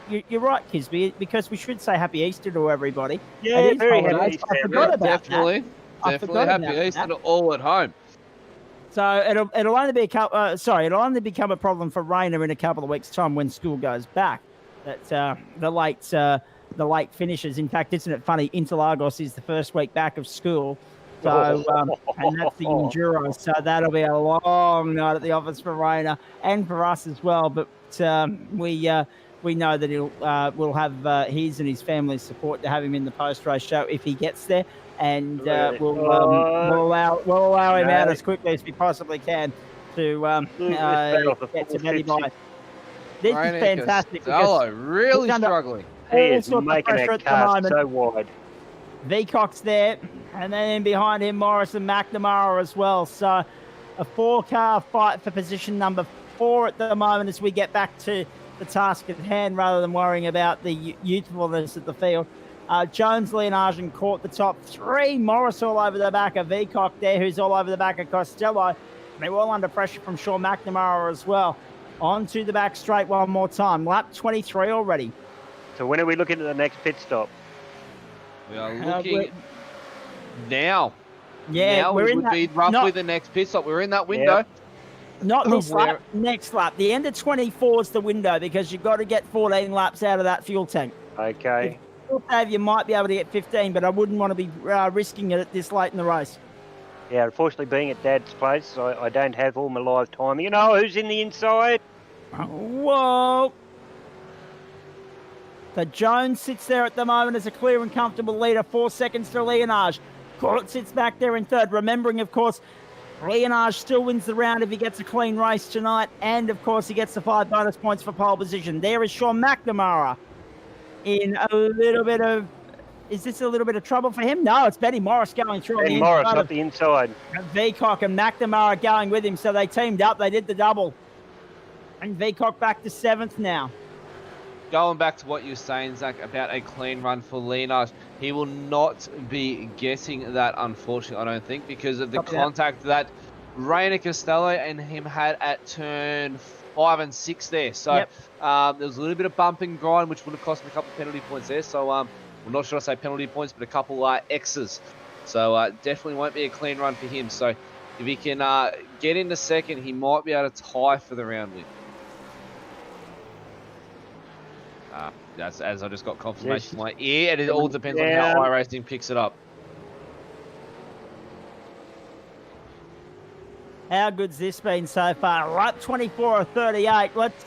you're right, Kisby, because we should say Happy Easter to everybody. Yeah, very happy Easter. I forgot about definitely Happy Easter to all at home. So it'll only be it'll only become a problem for Rainer in a couple of weeks' time when school goes back. That the late finishes. In fact, isn't it funny? Interlagos is the first week back of school, so and that's the enduro. So that'll be a long night at the office for Rainer and for us as well. But we know that we'll have his and his family's support to have him in the post-race show if he gets there. And we'll allow him out as quickly as we possibly can to get to Medibye. This is fantastic. Hello, really struggling. He is making that car so wide. Veacock's there, and then in behind him, Morris and McNamara as well. So a 4-car fight for position number 4 at the moment as we get back to the task at hand rather than worrying about the youthfulness of the field. Jones, Leonage, and Court the top 3. Morris all over the back of Veacock there, who's all over the back of Costello. They're all under pressure from Sean McNamara as well. Onto the back straight one more time. Lap 23 already. So when are we looking at the next pit stop? We are looking now. Yeah, now we're it in would that, be roughly not, the next pit stop. We're in that window. not this Where- lap, next lap. The end of 24 is the window because you've got to get 14 laps out of that fuel tank. Okay. Dave, you might be able to get 15, but I wouldn't want to be risking it at this late in the race. Yeah, unfortunately, being at Dad's place, I don't have all my live time. You know who's in the inside? Whoa. So Jones sits there at the moment as a clear and comfortable leader, 4 seconds to Leonage. Court sits back there in third, remembering, of course, Leonage still wins the round if he gets a clean race tonight, and, of course, he gets the 5 bonus points for pole position. There is Sean McNamara in a little bit of... Is this a little bit of trouble for him? No, it's Benny Morris going through on the Morris inside up the inside. Veacock and McNamara going with him, so they teamed up. They did the double. And Veacock back to 7th now. Going back to what you were saying, Zach, about a clean run for Leonard, he will not be getting that, unfortunately, I don't think, because of the contact that Rainer Costello and him had at turn 5 and 6 there. So there was a little bit of bump and grind, which would have cost him a couple of penalty points there. So I'm not sure I say penalty points, but a couple X's. So definitely won't be a clean run for him. So if he can get into second, he might be able to tie for the round win. That's as I just got confirmation in my ear, and it all depends on how iRacing picks it up. How good's this been so far? Right, 24 or 38. Let's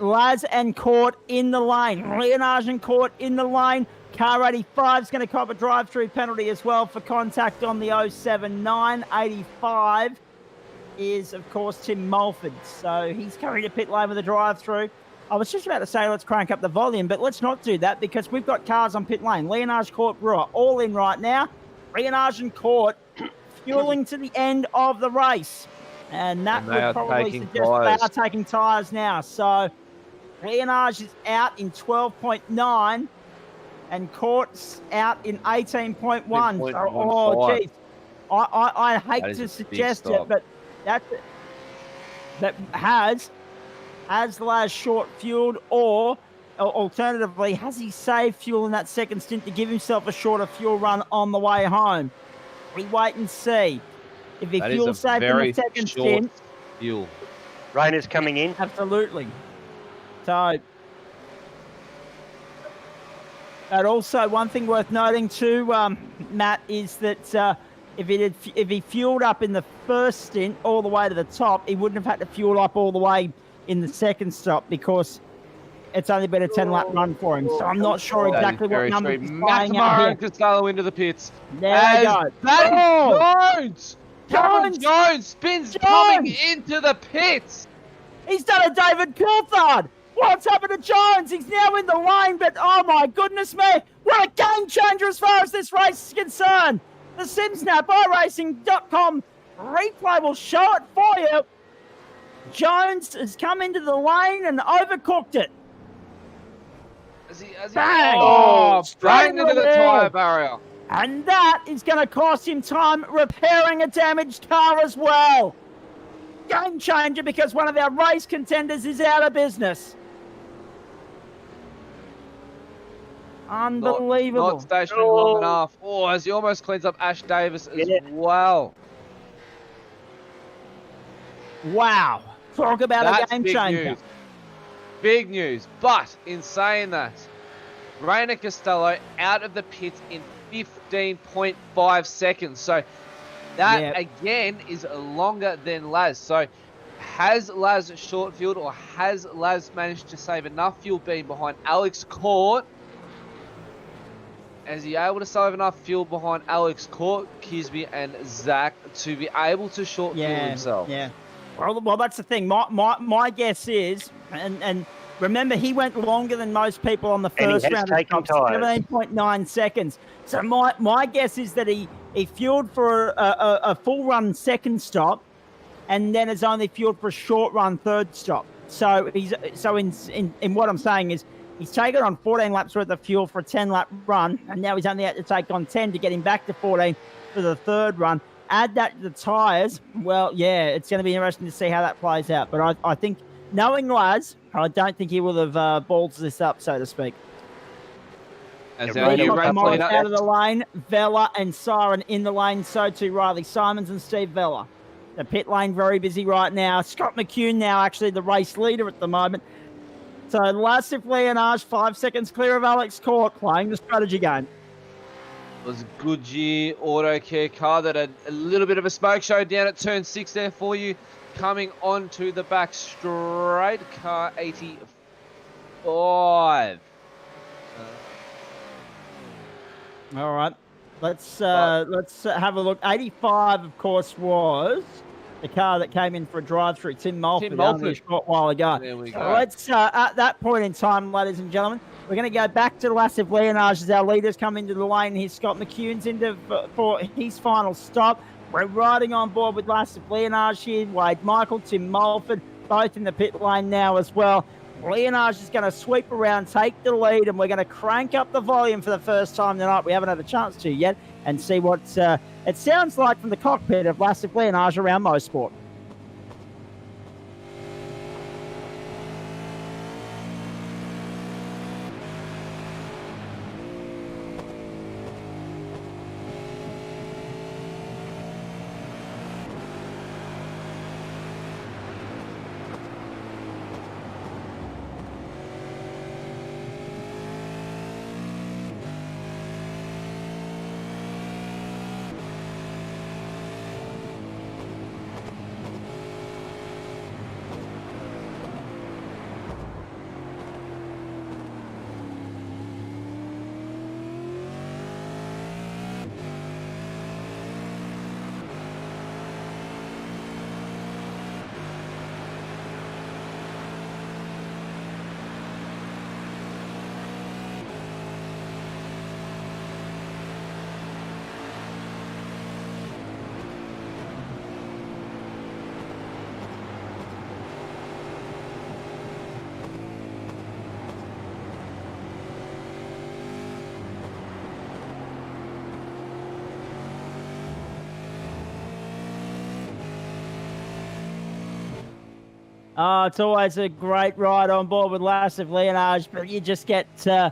Laz and Court in the lane. Leonage and Court in the lane. Car 85 is going to cop a drive-through penalty as well for contact on the 079. 85 is, of course, Tim Mulford. So he's coming to pit lane with a drive-through. I was just about to say let's crank up the volume, but let's not do that because we've got cars on pit lane. Leonage, Court, Brewer, all in right now. Leonage and Court fueling to the end of the race. And that would probably suggest they are taking tyres now. So Leonage is out in 12.9 and Court's out in 18.1. So, oh, geez. I hate to suggest it, but that has Laz short fueled, or alternatively, has he saved fuel in that second stint to give himself a shorter fuel run on the way home? We wait and see. If he fuel saved in the second stint, fuel. Rainer's coming in. Absolutely. So, but also one thing worth noting too, Matt, is that if he fueled up in the first stint all the way to the top, he wouldn't have had to fuel up all the way in the second stop because it's only been a 10-lap run for him. So I'm not sure exactly what number he's flying out here. McNamara and Costello into the pits. There we go. Jones spins coming into the pits. He's done a David Coulthard. What's happened to Jones? He's now in the lane, but oh my goodness me. What a game changer as far as this race is concerned. The SimSnap iRacing.com replay will show it for you. Jones has come into the lane and overcooked it. Bang! Oh, bang into the tyre barrier. And that is going to cost him time repairing a damaged car as well. Game changer because one of our race contenders is out of business. Unbelievable. Not stationary long enough. Oh, as he almost cleans up Ash Davis as well. Wow. Talk about a game changer. News. Big news. But in saying that, Rainer Costello out of the pits in 15.5 seconds. So that again is longer than Laz. So has Laz short fueled, or has Laz managed to save enough fuel being behind Alex Court? Is he able to save enough fuel behind Alex Court, Kisby, and Zach to be able to short fuel himself? Yeah. Well, that's the thing. My guess is, and remember, he went longer than most people on the first round of 17.9 seconds. So my guess is that he fueled for a full run second stop, and then has only fueled for a short run third stop. So in what I'm saying is he's taken on 14 laps worth of fuel for a 10-lap run, and now he's only had to take on 10 to get him back to 14 for the third run. Add that to the tyres, well, yeah, it's going to be interesting to see how that plays out. But I think, knowing Laz, I don't think he will have ballsed this up, so to speak. As Yeah, our Raina new was race up Moss leader. out of the lane, Vella and Siren in the lane, so too Riley Simons and Steve Vella. The pit lane very busy right now. Scott McCune now actually the race leader at the moment. So Lassif Leonage 5 seconds clear of Alex Court playing the strategy game. Was a Goodyear Auto Care car that had a little bit of a smoke show down at turn 6 there for you. Coming onto the back straight, car 85. All right. Let's have a look. 85, of course, was the car that came in for a drive-through. Tim Mulford only a short while ago. There we So go. let's, at that point in time, ladies and gentlemen, we're going to go back to Lassif Leonage as our leaders come into the lane. Here's Scott McCune's into for his final stop. We're riding on board with Lassif Leonage here. Wade Michael, Tim Mulford, both in the pit lane now as well. Leonage is going to sweep around, take the lead, and we're going to crank up the volume for the first time tonight. We haven't had a chance to yet, and see what it sounds like from the cockpit of Lassif Leonage around Mosport. Oh, it's always a great ride on board with Lassif Leonage, but you just get a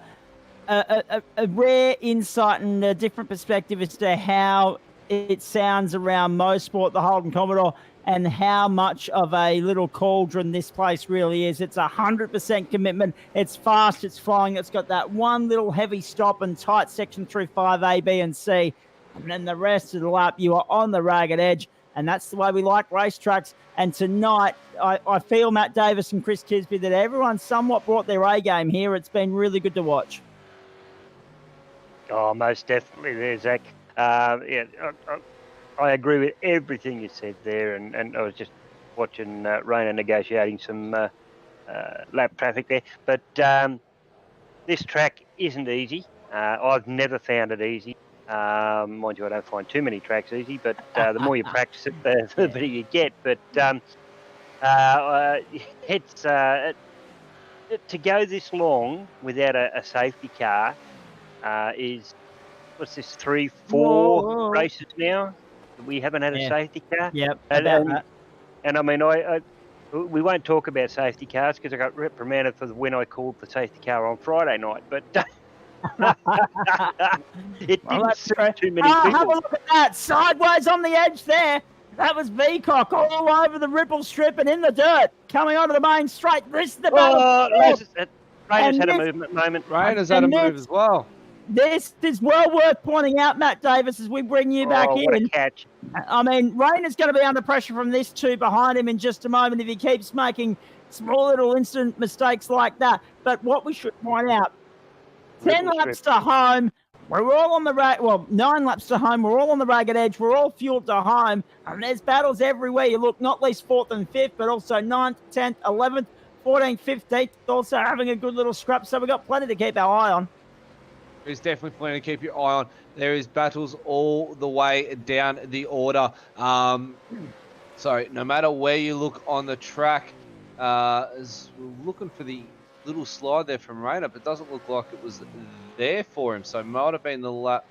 rare insight and a different perspective as to how it sounds around Mosport, the Holden Commodore, and how much of a little cauldron this place really is. It's 100% commitment. It's fast, it's flying. It's got that one little heavy stop and tight section through 5A, B, and C. And then the rest of the lap, you are on the ragged edge. And that's the way we like racetracks. And tonight, I feel, Matt Davis and Chris Kisby, that everyone somewhat brought their A game here. It's been really good to watch. Oh, most definitely there, Zach. I agree with everything you said there. And I was just watching Raina negotiating some lap traffic there. But this track isn't easy. I've never found it easy. Mind you, I don't find too many tracks easy, but the more you practice it, the better you get. But it's to go this long without a safety car is, what's this, 3-4 races now? We haven't had a safety car. Yep, and I mean, we won't talk about safety cars because I got reprimanded for when I called the safety car on Friday night, but. It didn't suit too many people. Have a look at that. Sideways on the edge there. That was Beacock all over the ripple strip and in the dirt. Coming onto the main straight. This is the battle. Raina's had a movement moment. Raina's had a move as well. This is well worth pointing out, Matt Davis, as we bring you back in. What a catch. I mean, Raina's going to be under pressure from this two behind him in just a moment if he keeps making small little instant mistakes like that. But what we should point out, 10 laps to home. We're all on the 9 laps to home. We're all on the ragged edge. We're all fueled to home. And there's battles everywhere. You look, not least 4th and 5th, but also 9th, 10th, 11th, 14th, 15th. Also having a good little scrap. So we've got plenty to keep our eye on. There's definitely plenty to keep your eye on. There is battles all the way down the order. So no matter where you look on the track, as we're looking for the little slide there from Raina, but it doesn't look like it was there for him. So might have been the lap.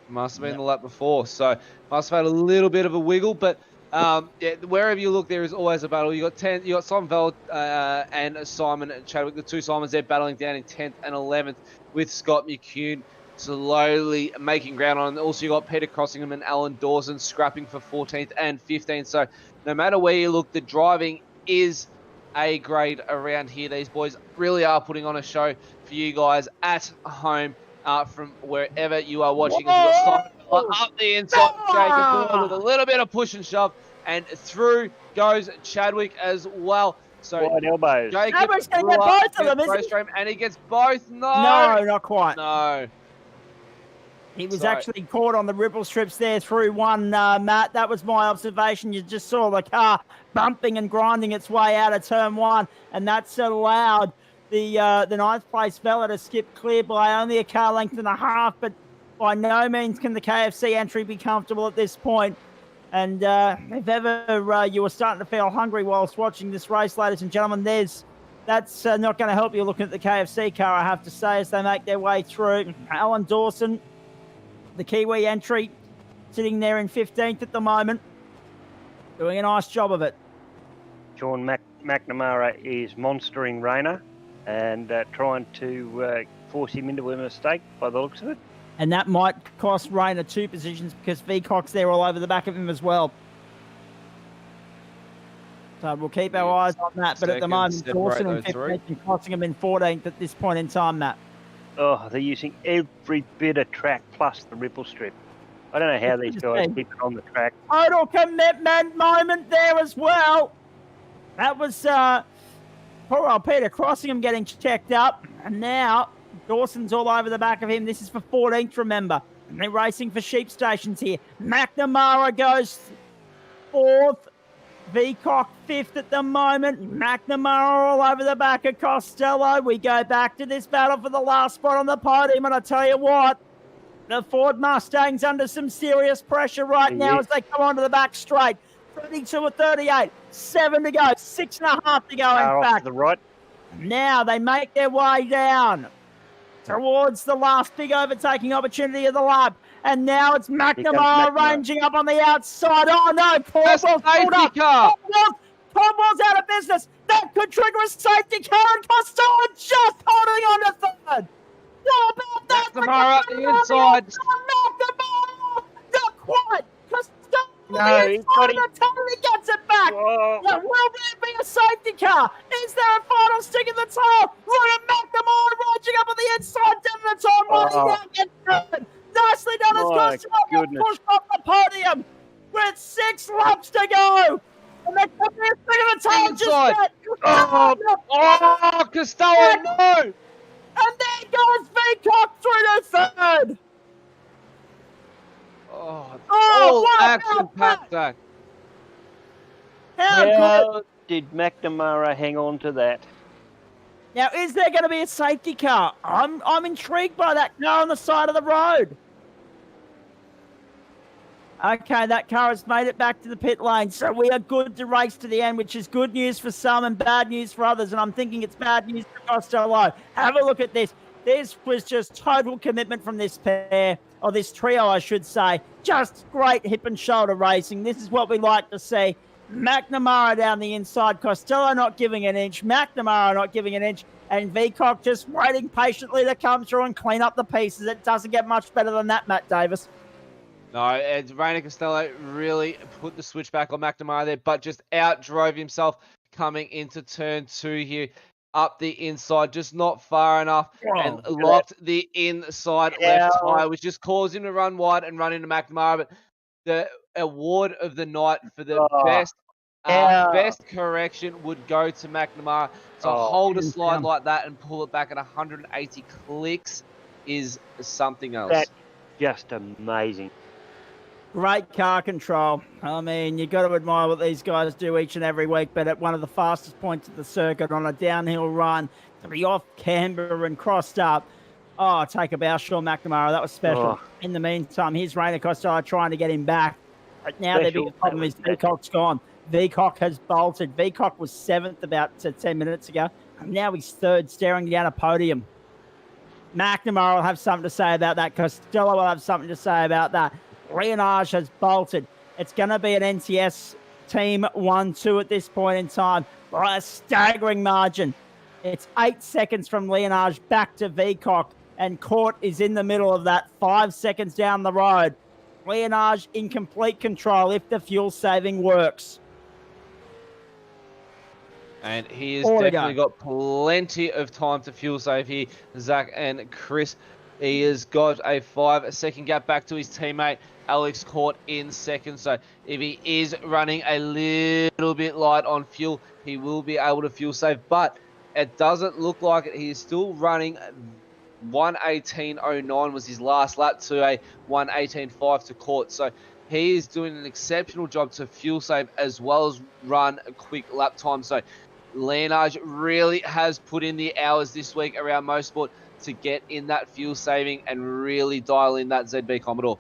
Must have been the lap before. So must have had a little bit of a wiggle, but Yeah, wherever you look, there is always a battle. You got Simon Veld and Simon Chadwick, the two Simons. They're battling down in 10th and 11th with Scott McCune slowly making ground on. Also, you got Peter Crossingham and Alan Dawson scrapping for 14th and 15th. So no matter where you look, the driving is A grade around here. These boys really are putting on a show for you guys at home from wherever you are watching. Up the inside, Jacob Boyle with a little bit of push and shove, and through goes Chadwick as well. So Wide elbows. Jacob Chadwick's going to get both of them, isn't he? and he gets both. No, not quite. No. He was actually caught on the ripple strips there through one, Matt. That was my observation. You just saw the car bumping and grinding its way out of turn one, and that's allowed the ninth place fella to skip clear by only a car length and a half, but by no means can the KFC entry be comfortable at this point. And if ever you were starting to feel hungry whilst watching this race, ladies and gentlemen, that's not going to help you looking at the KFC car, I have to say, as they make their way through. Alan Dawson, the Kiwi entry, sitting there in 15th at the moment, doing a nice job of it. Sean McNamara is monstering Rayner and trying to force him into a mistake by the looks of it. And that might cost Rayner 2 positions because Veacock's there all over the back of him as well. So we'll keep our eyes on that. But at the moment, Dawson in 15th and Crossingham in 14th at this point in time, Matt. Oh, they're using every bit of track plus the ripple strip. I don't know how these guys keep it on the track. Total commitment moment there as well. That was poor old Peter Crossingham getting checked up. And now Dawson's all over the back of him. This is for 14th, remember. And they're racing for sheep stations here. McNamara goes 4th. Veacock 5th at the moment. McNamara all over the back of Costello. We go back to this battle for the last spot on the podium. And I tell you what, the Ford Mustang's under some serious pressure right now as they come onto the back straight. 32 or 38. 7 to go. 6.5 to go, in fact. To the right. Now they make their way down towards the last big overtaking opportunity of the lap. And now it's McNamara ranging up on the outside. Oh, no. Caldwell's pulled up. Caldwell's out of business. That could trigger a safety car. And Costello just holding on to third. What about that? McNamara up the inside. McNamara. Not quite. Costello totally gets it back. Whoa. Will there be a safety car? Is there a final stick in the tail? Look at McNamara raging up on the inside. Down the time. Running down gets third. Nicely done as Costello pushed off the podium with 6 laps to go. And they put their thing in the tail just yet. Costello, no! And there goes Veacock through to third. All action packed that. How did McNamara hang on to that? Now, is there going to be a safety car? I'm intrigued by that car on the side of the road. Okay, that car has made it back to the pit lane, so we are good to race to the end, which is good news for some and bad news for others, and I'm thinking it's bad news for Costello. Have a look at this. This was just total commitment from this pair, or this trio, I should say. Just great hip and shoulder racing. This is what we like to see. McNamara down the inside, Costello not giving an inch, McNamara not giving an inch, and Veacock just waiting patiently to come through and clean up the pieces. It doesn't get much better than that, Matt Davis. No, and Rayner Costello really put the switch back on McNamara there, but just outdrove himself coming into turn 2 here. Up the inside, just not far enough, and locked the inside left tire, which just caused him to run wide and run into McNamara. But the award of the night for the best correction would go to McNamara. To hold a slide like that and pull it back at 180 clicks is something else. That's just amazing. Great car control. I mean, you got to admire what these guys do each and every week, but at one of the fastest points of the circuit on a downhill run to be off camber and crossed up. Oh, take a bow, Sean McNamara. That was special. In the meantime, here's Rayner Costello trying to get him back. But now the big problem is Veacock's gone. Veacock has bolted. Veacock was 7th about 10 minutes ago. And now he's 3rd, staring down a podium. McNamara will have something to say about that. Costello will have something to say about that. Leonage has bolted. It's going to be an NTS team 1-2 at this point in time by a staggering margin. It's 8 seconds from Leonage back to Veacock, and Court is in the middle of that, 5 seconds down the road. Leonage in complete control if the fuel saving works. And he has definitely got plenty of time to fuel save here, Zach and Chris. He has got a 5-second gap back to his teammate, Alex Court, in second. So if he is running a little bit light on fuel, he will be able to fuel save. But it doesn't look like it. He is still running 1:18.09 was his last lap to a 1:18.5 to Court. So he is doing an exceptional job to fuel save as well as run a quick lap time. So Leonage really has put in the hours this week around Motorsport to get in that fuel saving and really dial in that ZB Commodore.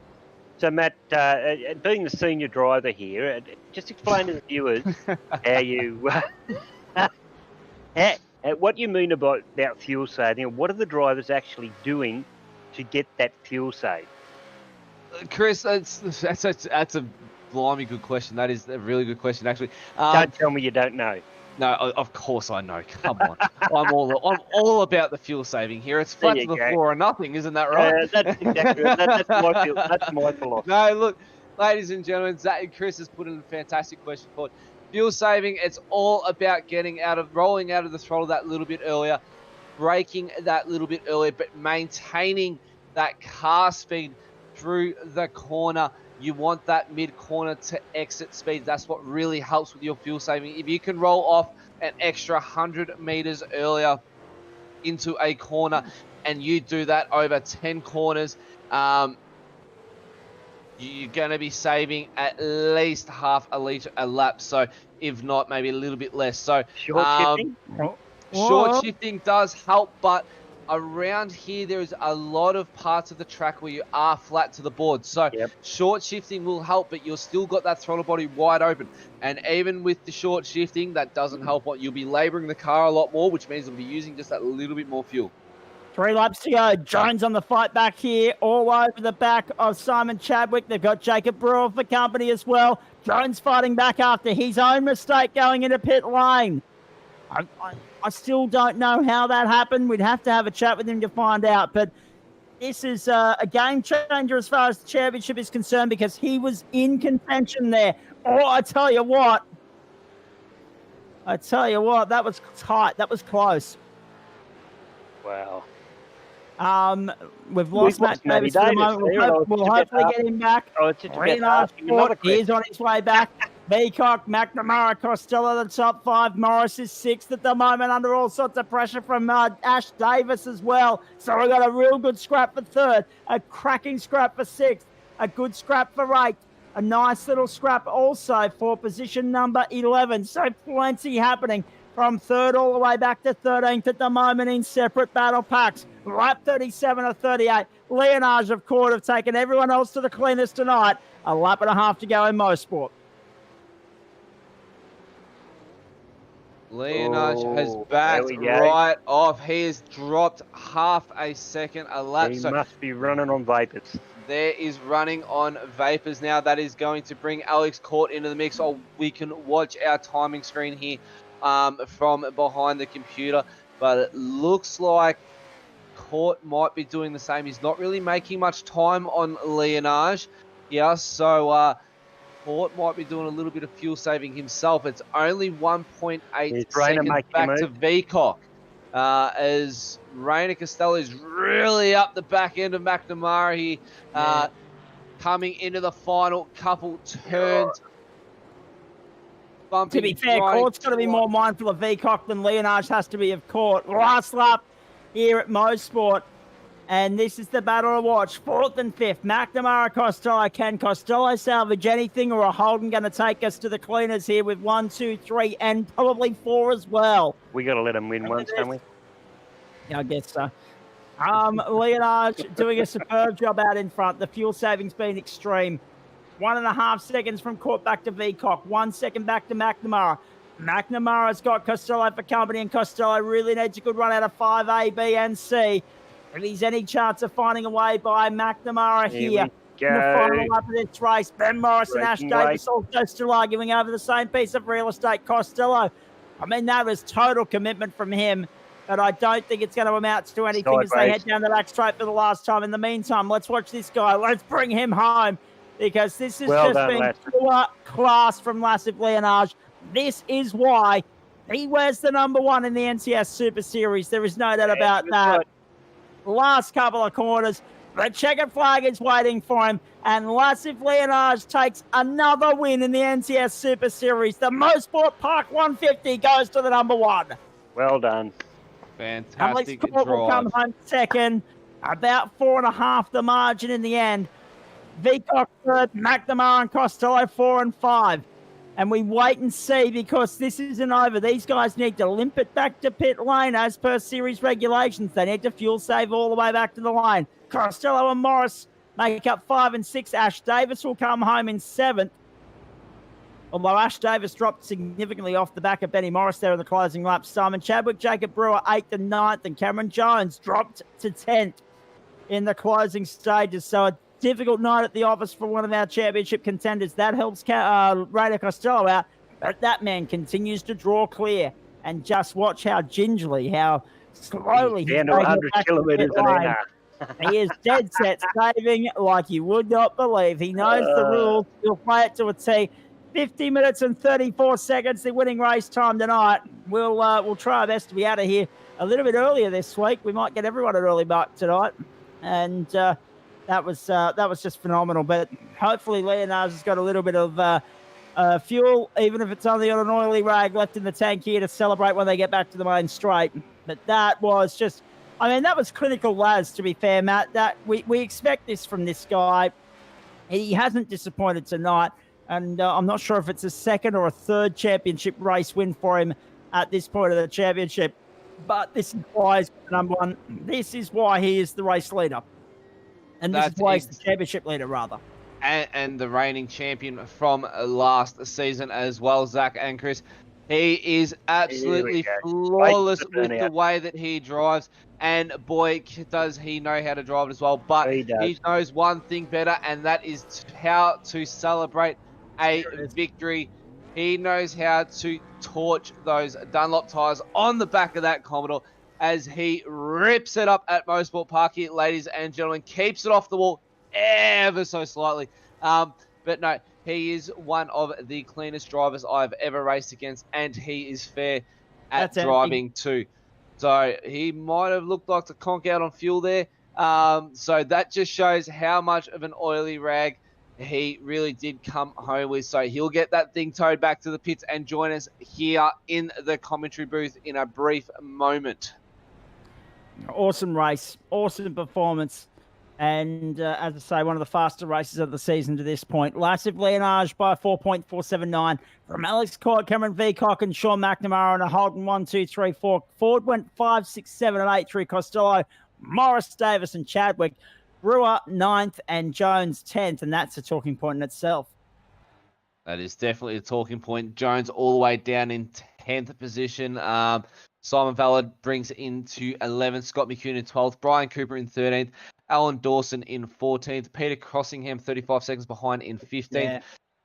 So, Matt, being the senior driver here, just explain to the viewers how you, what you mean about fuel saving, and what are the drivers actually doing to get that fuel save? Chris, that's a blimey good question. That is a really good question, actually. Don't tell me you don't know. No, of course I know. Come on, I'm all about the fuel saving here. It's flat to the floor or nothing, isn't that right? That's exactly that's my philosophy. No, look, ladies and gentlemen, Zach and Chris has put in a fantastic question for fuel saving. It's all about rolling out of the throttle that little bit earlier, braking that little bit earlier, but maintaining that car speed through the corner. You want that mid-corner to exit speed. That's what really helps with your fuel saving. If you can roll off an extra 100 meters earlier into a corner and you do that over 10 corners, you're going to be saving at least half a litre a lap. So if not, maybe a little bit less. So short shifting? Short shifting does help, but around here, there is a lot of parts of the track where you are flat to the board. So short shifting will help, but you've still got that throttle body wide open. And even with the short shifting, that doesn't help. You'll be labouring the car a lot more, which means you'll be using just that little bit more fuel. 3 laps to go. Jones on the fight back here, all over the back of Simon Chadwick. They've got Jacob Brewer for company as well. Jones fighting back after his own mistake going into pit lane. I still don't know how that happened. We'd have to have a chat with him to find out. But this is a game changer as far as the championship is concerned because he was in contention there. Oh, I tell you what, that was tight. That was close. Wow. We've lost Matt Davis for the moment. We'll hopefully get him back. He's on his way back. Veacock, McNamara, Costello, the top 5. Morris is 6th at the moment under all sorts of pressure from Ash Davis as well. So we've got a real good scrap for 3rd, a cracking scrap for 6th, a good scrap for 8th, a nice little scrap also for position number 11. So plenty happening from 3rd all the way back to 13th at the moment in separate battle packs. Lap 37 of 38. Leonage of Court have taken everyone else to the cleanest tonight. A lap and a half to go in Motorsport. Leonage has backed right off. He has dropped half a second a lap. He must be running on vapors. There is running on vapors now. That is going to bring Alex Court into the mix. We can watch our timing screen here from behind the computer. But it looks like Court might be doing the same. He's not really making much time on Leonage. Yeah, so Court might be doing a little bit of fuel saving himself. It's only 1.8 seconds back to Veacock. As Rainer Costello is really up the back end of McNamara here, coming into the final couple turns. To be fair, Court's got to be more mindful of Veacock than Leonage has to be of Court. Last lap here at Motorsport. And this is the battle to watch. 4th and 5th, McNamara, Costello. Can Costello salvage anything, or are Holden going to take us to the cleaners here with 1, 2, 3, and probably 4 as well? We got to let him win once, don't we? Yeah, I guess so. Leonage doing a superb job out in front. The fuel saving's been extreme. 1.5 seconds from Court back to Veacock. 1 second back to McNamara. McNamara's got Costello for company, and Costello really needs a good run out of 5A, B, and C. If he's any chance of finding a way by McNamara here, In the final go. lap of this race, Ben Morris and Ash Braking Davis also still arguing over the same piece of real estate. Costello, I mean, that was total commitment from him, but I don't think it's going to amount to anything as they head down the back straight for the last time. In the meantime, let's watch this guy. Let's bring him home because this has Well just done, been Lass. pure class from Lassif Leonage. This is why he wears the number 1 in the NCS Super Series. There is no doubt about that. Last couple of corners, the checkered flag is waiting for him, and Lassif Leonage takes another win in the NCS Super Series. The Motorsport Park 150 goes to the number 1. Well done. Fantastic Alex Court will drive. come home second, about 4.5 the margin in the end. Vicock third, McNamara and Costello 4 and 5. And we wait and see because this isn't over. These guys need to limp it back to pit lane as per series regulations. They need to fuel save all the way back to the line. Costello and Morris make up 5 and 6. Ash Davis will come home in 7th. Although Ash Davis dropped significantly off the back of Benny Morris there in the closing lap. Simon Chadwick, Jacob Brewer 8th and 9th. And Cameron Jones dropped to 10th in the closing stages. So a difficult night at the office for one of our championship contenders. That helps Raider Costello out, but that man continues to draw clear. And just watch how gingerly, how slowly he's down to 100 kilometres an hour. He is dead set saving like you would not believe. He knows the rules. He'll play it to a T. 50 minutes and 34 seconds, the winning race time tonight. We'll try our best to be out of here a little bit earlier this week. We might get everyone an early mark tonight. And that was just phenomenal. But hopefully Leonage has got a little bit of fuel, even if it's only on an oily rag, left in the tank here to celebrate when they get back to the main straight. But that was just, I mean, that was clinical, Laz, to be fair, Matt. That we expect this from this guy. He hasn't disappointed tonight. And I'm not sure if it's a second or a third championship race win for him at this point of the championship. But this is why he's the number 1. This is why he is the race leader. And this is why he's the championship leader, rather. And the reigning champion from last season as well, Zach and Chris. He is absolutely flawless with the way that he drives. And boy, does he know how to drive it as well. But he knows one thing better, and that is how to celebrate a victory. He knows how to torch those Dunlop tyres on the back of that Commodore as he rips it up at Motorsport Park here, ladies and gentlemen. Keeps it off the wall ever so slightly. But no, he is one of the cleanest drivers I've ever raced against, and he is fair at driving too. So he might have looked like to conk out on fuel there. So that just shows how much of an oily rag he really did come home with. So he'll get that thing towed back to the pits and join us here in the commentary booth in a brief moment. Awesome race, awesome performance. And as I say, one of the faster races of the season to this point. Lassif Leonage by 4.479 from Alex Court, Cameron Vicock, and Sean McNamara on a Holden 1, 2, 3, 4. Ford went 5, 6, 7, and 8 through Costello, Morris, Davis, and Chadwick. Brewer 9th and Jones 10th, and that's a talking point in itself. That is definitely a talking point. Jones all the way down in 10th position. Simon Ballard brings it into 11th. Scott McCune in 12th. Brian Cooper in 13th. Alan Dawson in 14th. Peter Crossingham 35 seconds behind in 15th. Yeah.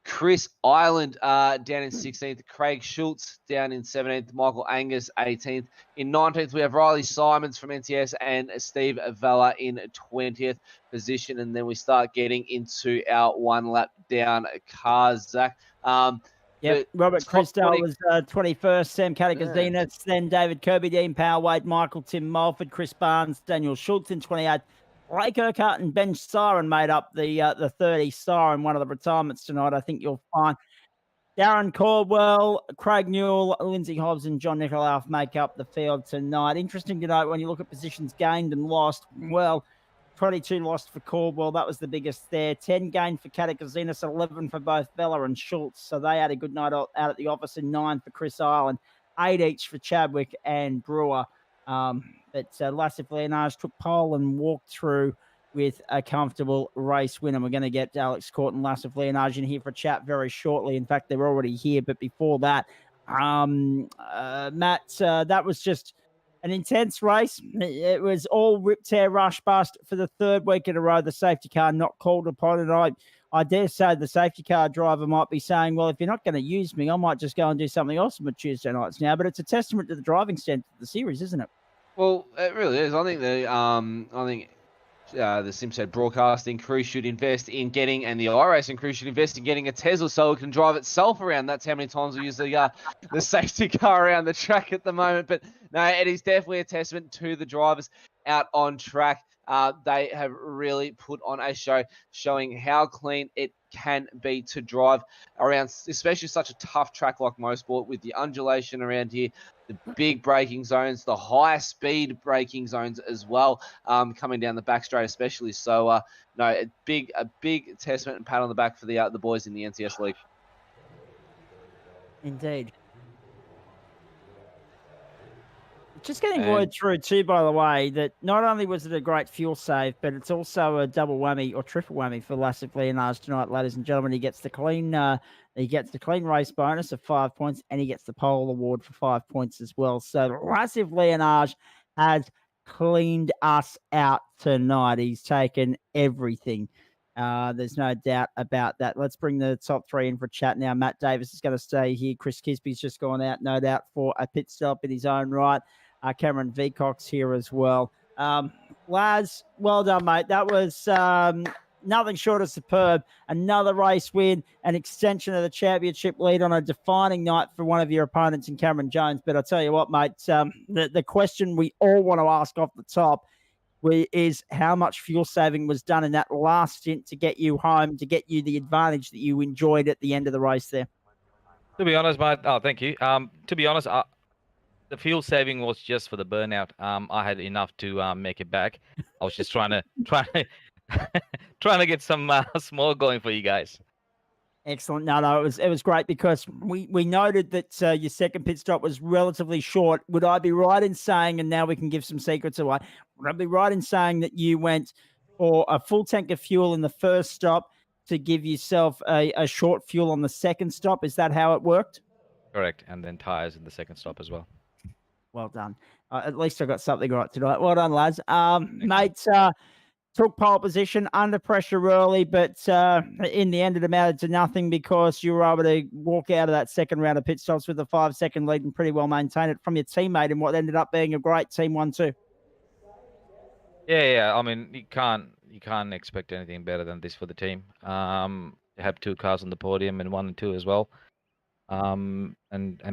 Chris Ireland down in 16th. Craig Schultz down in 17th. Michael Angus 18th. In 19th, we have Riley Simons from NTS and Steve Vella in 20th position. And then we start getting into our one lap down cars, Zach. Yep. Robert Christel was 21st. Sam Katakazinas, then David Kirby, Dean Powerweight, Michael Tim Mulford, Chris Barnes, Daniel Schultz in 28th. Blake Urquhart and Ben Siren made up the 30 star in one of the retirements tonight. I think you'll find Darren Caldwell, Craig Newell, Lindsay Hobbs, and John Nikolaus make up the field tonight. Interesting to note when you look at positions gained and lost. Well, 22 lost for Caldwell. That was the biggest there. 10 gained for Katakazinas, 11 for both Bella and Schultz. So they had a good night out at the office, and 9 for Chris Ireland, 8 each for Chadwick and Brewer. But Lassif Leonage took pole and walked through with a comfortable race win. And we're going to get Alex Court and Lassif Leonage in here for a chat very shortly. In fact, they're already here. But before that, Matt, that was just an intense race. It was all rip, tear, rush, bust for the third week in a row. The safety car not called upon. And I dare say the safety car driver might be saying, well, if you're not going to use me, I might just go and do something else on Tuesday nights now. But it's a testament to the driving standard of the series, isn't it? Well, it really is. I think the SimShed broadcasting crew should invest in getting, and the iRacing crew should invest in getting a Tesla so it can drive itself around. That's how many times we use the safety car around the track at the moment. But no, it is definitely a testament to the drivers out on track. They have really put on a show showing how clean it can be to drive around, especially such a tough track like Motorsport with the undulation around here, the big braking zones, the high speed braking zones as well, coming down the back straight especially. So, no, a big testament and pat on the back for the boys in the NTS League. Indeed. Just getting word through too, by the way, that not only was it a great fuel save, but it's also a double whammy or triple whammy for Lassif Leonards tonight, ladies and gentlemen. He gets the clean race bonus of 5 points, and he gets the pole award for 5 points as well. So Lassif Leonards has cleaned us out tonight. He's taken everything. There's no doubt about that. Let's bring the top three in for chat now. Matt Davis is going to stay here. Chris Kisby's just gone out, no doubt, for a pit stop in his own right. Cameron Veacock's here as well. Laz, well done, mate. That was nothing short of superb. Another race win, an extension of the championship lead on a defining night for one of your opponents in Cameron Jones. But I'll tell you what, mate, the question we all want to ask off the top is how much fuel saving was done in that last stint to get you home, to get you the advantage that you enjoyed at the end of the race there? To be honest, mate, thank you. To be honest, the fuel saving was just for the burnout. I had enough to make it back. I was just trying to get some small going for you guys. Excellent. No, it was great because we noted that your second pit stop was relatively short. Would I be right in saying, and now we can give some secrets away, would I be right in saying that you went for a full tank of fuel in the first stop to give yourself a short fuel on the second stop? Is that how it worked? Correct. And then tires in the second stop as well. Well done. At least I got something right tonight. Well done, lads. Mate, took pole position under pressure early, but in the end it amounted to nothing because you were able to walk out of that second round of pit stops with a 5-second lead and pretty well maintain it from your teammate in what ended up being a great Team 1-2. Yeah. I mean, you can't expect anything better than this for the team. You have 2 cars on the podium and 1 and 2 as well. And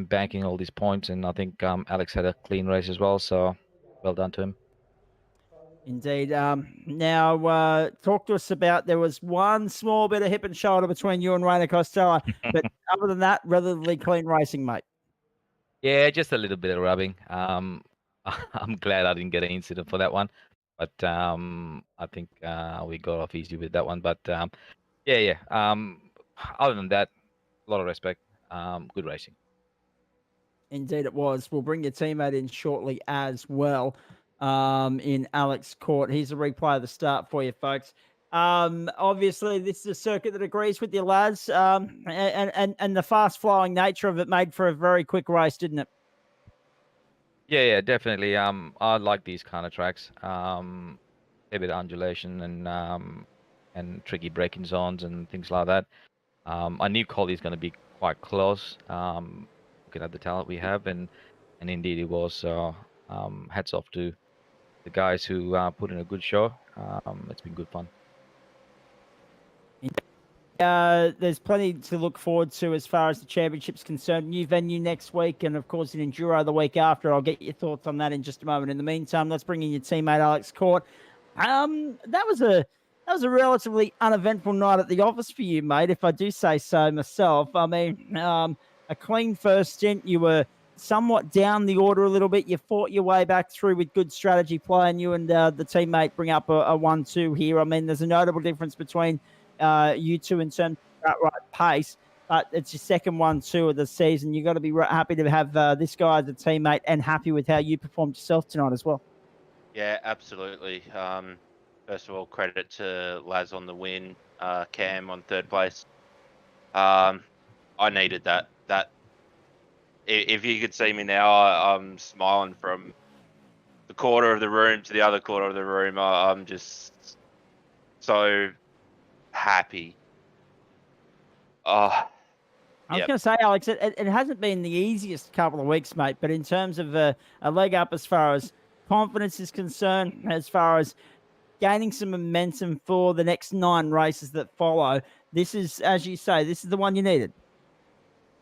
banking all these points, and I think Alex had a clean race as well, so well done to him. Indeed. Now, talk to us about, there was one small bit of hip and shoulder between you and Rainer Costello, but other than that, relatively clean racing, mate. Yeah, just a little bit of rubbing. I'm glad I didn't get an incident for that one, but I think we got off easy with that one. But yeah. Other than that, a lot of respect. Good racing. Indeed it was. We'll bring your teammate in shortly as well, in Alex Court. Here's a replay of the start for you, folks. Obviously, this is a circuit that agrees with your lads, and the fast-flowing nature of it made for a very quick race, didn't it? Yeah, definitely. I like these kind of tracks. A bit of undulation and tricky braking zones and things like that. I knew Colley's going to be quite close, looking at the talent we have, and indeed it was. So hats off to the guys who put in a good show. It's been good fun. There's plenty to look forward to as far as the championship's concerned. New venue next week, and of course in Enduro the week after. I'll get your thoughts on that in just a moment. In the meantime, let's bring in your teammate Alex Court. That was a relatively uneventful night at the office for you, mate, if I do say so myself. I mean, a clean first stint. You were somewhat down the order a little bit. You fought your way back through with good strategy play, and you and the teammate bring up a 1-2 here. I mean, there's a notable difference between you two in terms of outright pace, but it's your second 1-2 of the season. You've got to be happy to have this guy as a teammate and happy with how you performed yourself tonight as well. Yeah, absolutely. First of all, credit to Laz on the win, Cam on third place. I needed that. If you could see me now, I'm smiling from the corner of the room to the other corner of the room. I'm just so happy. I was Yep. going to say, Alex, it hasn't been the easiest couple of weeks, mate, but in terms of a leg up as far as confidence is concerned, as far as gaining some momentum for the next 9 races that follow, this is, as you say, this is the one you needed.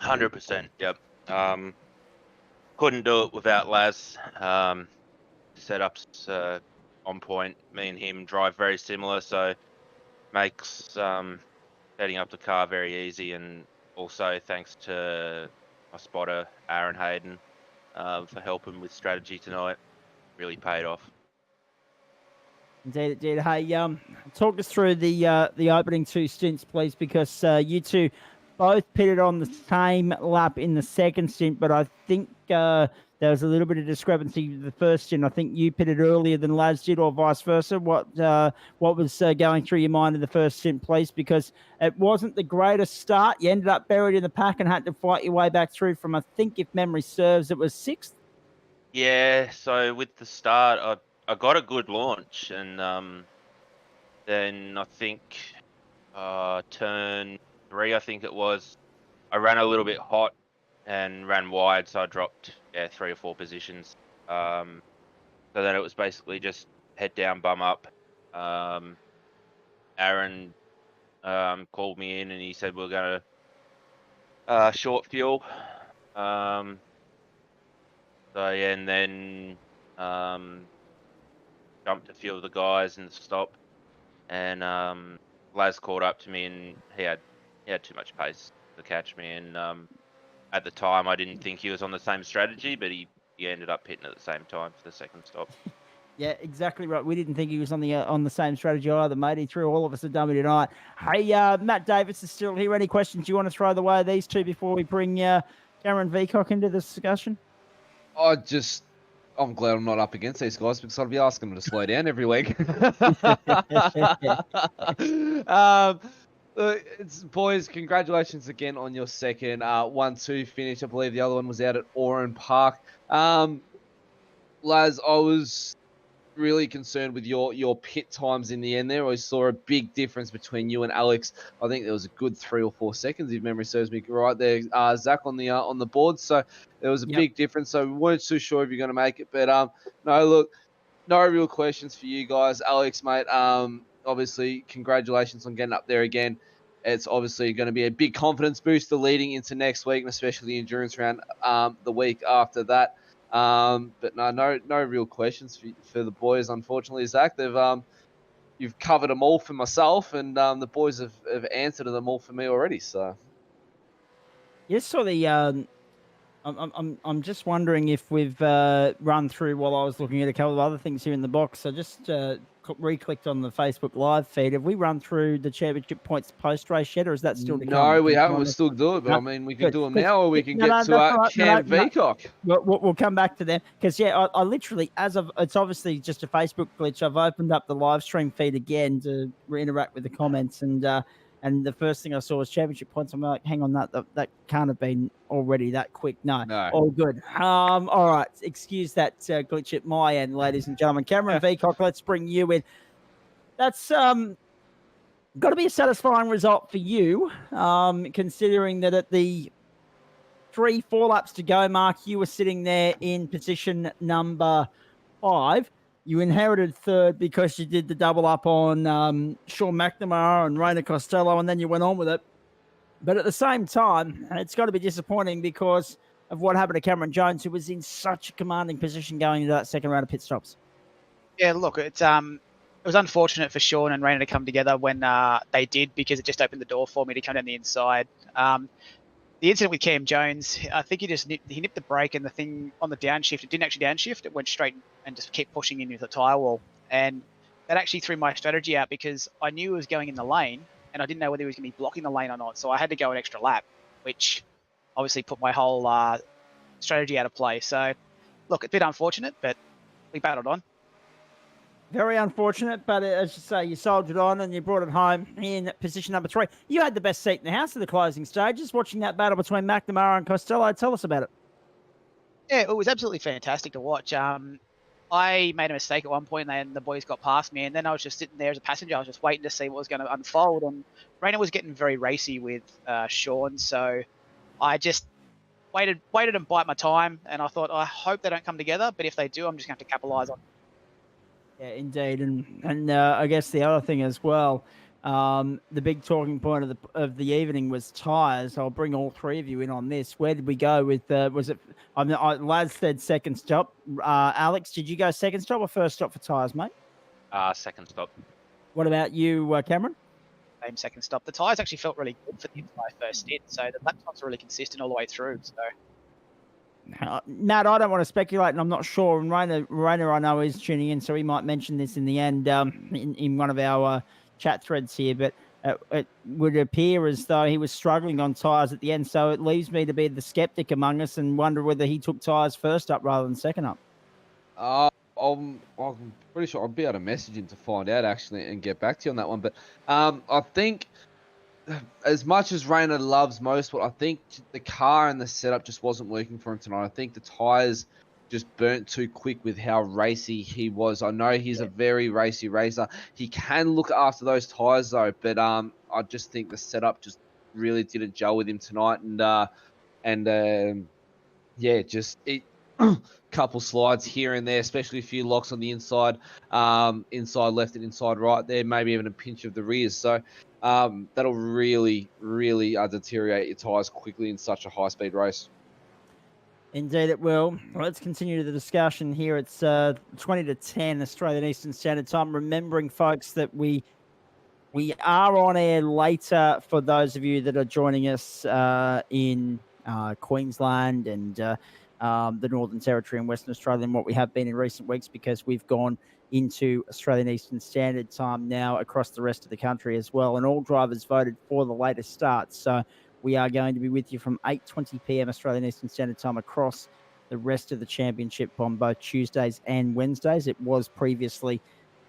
100%. Yep. Couldn't do it without Laz. Setups on point. Me and him drive very similar, so makes setting up the car very easy. And also thanks to my spotter Aaron Hayden for helping with strategy tonight. Really paid off. Indeed, it did. Hey, talk us through the opening 2 stints, please, because you two both pitted on the same lap in the second stint, but I think there was a little bit of discrepancy with the first stint. I think you pitted earlier than Laz did, or vice versa. What was going through your mind in the first stint, please? Because it wasn't the greatest start. You ended up buried in the pack and had to fight your way back through from, I think, if memory serves, it was 6th. Yeah, so with the start, I got a good launch, and then I think turn 3, I think it was, I ran a little bit hot and ran wide, so I dropped 3 or 4 positions. So then it was basically just head down, bum up. Aaron called me in and he said we're going to short fuel. So yeah, and then jumped a few of the guys in the stop, and Laz called up to me, and he had too much pace to catch me. And at the time, I didn't think he was on the same strategy, but he ended up hitting at the same time for the second stop. Yeah, exactly right. We didn't think he was on the same strategy either, mate. He threw all of us a dummy tonight. Hey, Matt Davis is still here. Any questions you want to throw the way of these two before we bring Cameron Veacock into the discussion? I'm glad I'm not up against these guys because I'd be asking them to slow down every week. Boys, congratulations again on your second 1-2 finish. I believe the other one was out at Oran Park. Laz, I was really concerned with your pit times in the end there. I saw a big difference between you and Alex. I think there was a good 3 or 4 seconds, if memory serves me right there, Zach, on the board. So there was a big difference. So we weren't too sure if you're going to make it. But no, look, no real questions for you guys. Alex, mate, obviously congratulations on getting up there again. It's obviously going to be a big confidence booster leading into next week, and especially the endurance round the week after that. But no real questions for the boys, unfortunately, Zach. You've covered them all for myself, and the boys have answered them all for me already. So, yes, so I'm just wondering if we've run through while I was looking at a couple of other things here in the box. So just re-clicked on the Facebook Live feed. Have we run through the championship points post-race yet, or is that still to come? No, we haven't. We'll still do it, but I mean, we can do them now, or we can get to Cam Veacock. We'll come back to them because I literally, it's obviously just a Facebook glitch. I've opened up the live stream feed again to interact with the comments, and the first thing I saw was championship points. I'm like, hang on, that can't have been already that quick. No. All good. All right, excuse that glitch at my end, ladies and gentlemen. Cameron Veacock, let's bring you in. That's got to be a satisfying result for you, considering that at the 3-4 laps to go mark, you were sitting there in position number 5. You inherited 3rd because you did the double up on Sean McNamara and Rainer Costello, and then you went on with it. But at the same time, it's got to be disappointing because of what happened to Cameron Jones, who was in such a commanding position going into that second round of pit stops. Yeah, look, it was unfortunate for Sean and Rainer to come together when they did, because it just opened the door for me to come down the inside. The incident with Cam Jones, I think he nipped the brake, and the thing on the downshift, it didn't actually downshift. It went straight and just kept pushing into the tyre wall. And that actually threw my strategy out because I knew he was going in the lane, and I didn't know whether he was going to be blocking the lane or not. So I had to go an extra lap, which obviously put my whole strategy out of play. So, look, it's a bit unfortunate, but we battled on. Very unfortunate, but as you say, you soldiered on and you brought it home in position number 3. You had the best seat in the house at the closing stages, watching that battle between McNamara and Costello. Tell us about it. Yeah, it was absolutely fantastic to watch. I made a mistake at one point, and the boys got past me, and then I was just sitting there as a passenger. I was just waiting to see what was going to unfold, and Rainer was getting very racy with Sean, so I just waited and bite my time, and I thought, I hope they don't come together, but if they do, I'm just going to have to capitalise on. Yeah, indeed, and I guess the other thing as well, the big talking point of the evening was tyres. I'll bring all three of you in on this. Where did we go with? Was it? Laz said second stop. Alex, did you go second stop or first stop for tyres, mate? Second stop. What about you, Cameron? Same second stop. The tyres actually felt really good for the entire first stint, so the lap times were really consistent all the way through. So. Matt, I don't want to speculate, and I'm not sure. And Rainer, I know, is tuning in, so he might mention this in the end in one of our chat threads here. But it would appear as though he was struggling on tyres at the end, so it leaves me to be the skeptic among us and wonder whether he took tyres first up rather than second up. I'm pretty sure I'll be able to message him to find out actually and get back to you on that one. But I think, as much as Rainer loves motorsport, I think the car and the setup just wasn't working for him tonight. I think the tyres just burnt too quick with how racy he was. I know he's a very racy racer. He can look after those tyres though, but I just think the setup just really didn't gel with him tonight. Couple slides here and there, especially a few locks on the inside, inside left and inside right there, maybe even a pinch of the rears. So that'll really, really deteriorate your tyres quickly in such a high-speed race. Indeed it will. Well, let's continue the discussion here. It's 20 to 10 Australian Eastern Standard Time. Remembering, folks, that we are on air later for those of you that are joining us in Queensland and the Northern Territory and Western Australia and what we have been in recent weeks, because we've gone into Australian Eastern Standard Time now across the rest of the country as well. And all drivers voted for the latest start. So we are going to be with you from 8:20 p.m. Australian Eastern Standard Time across the rest of the championship on both Tuesdays and Wednesdays. It was previously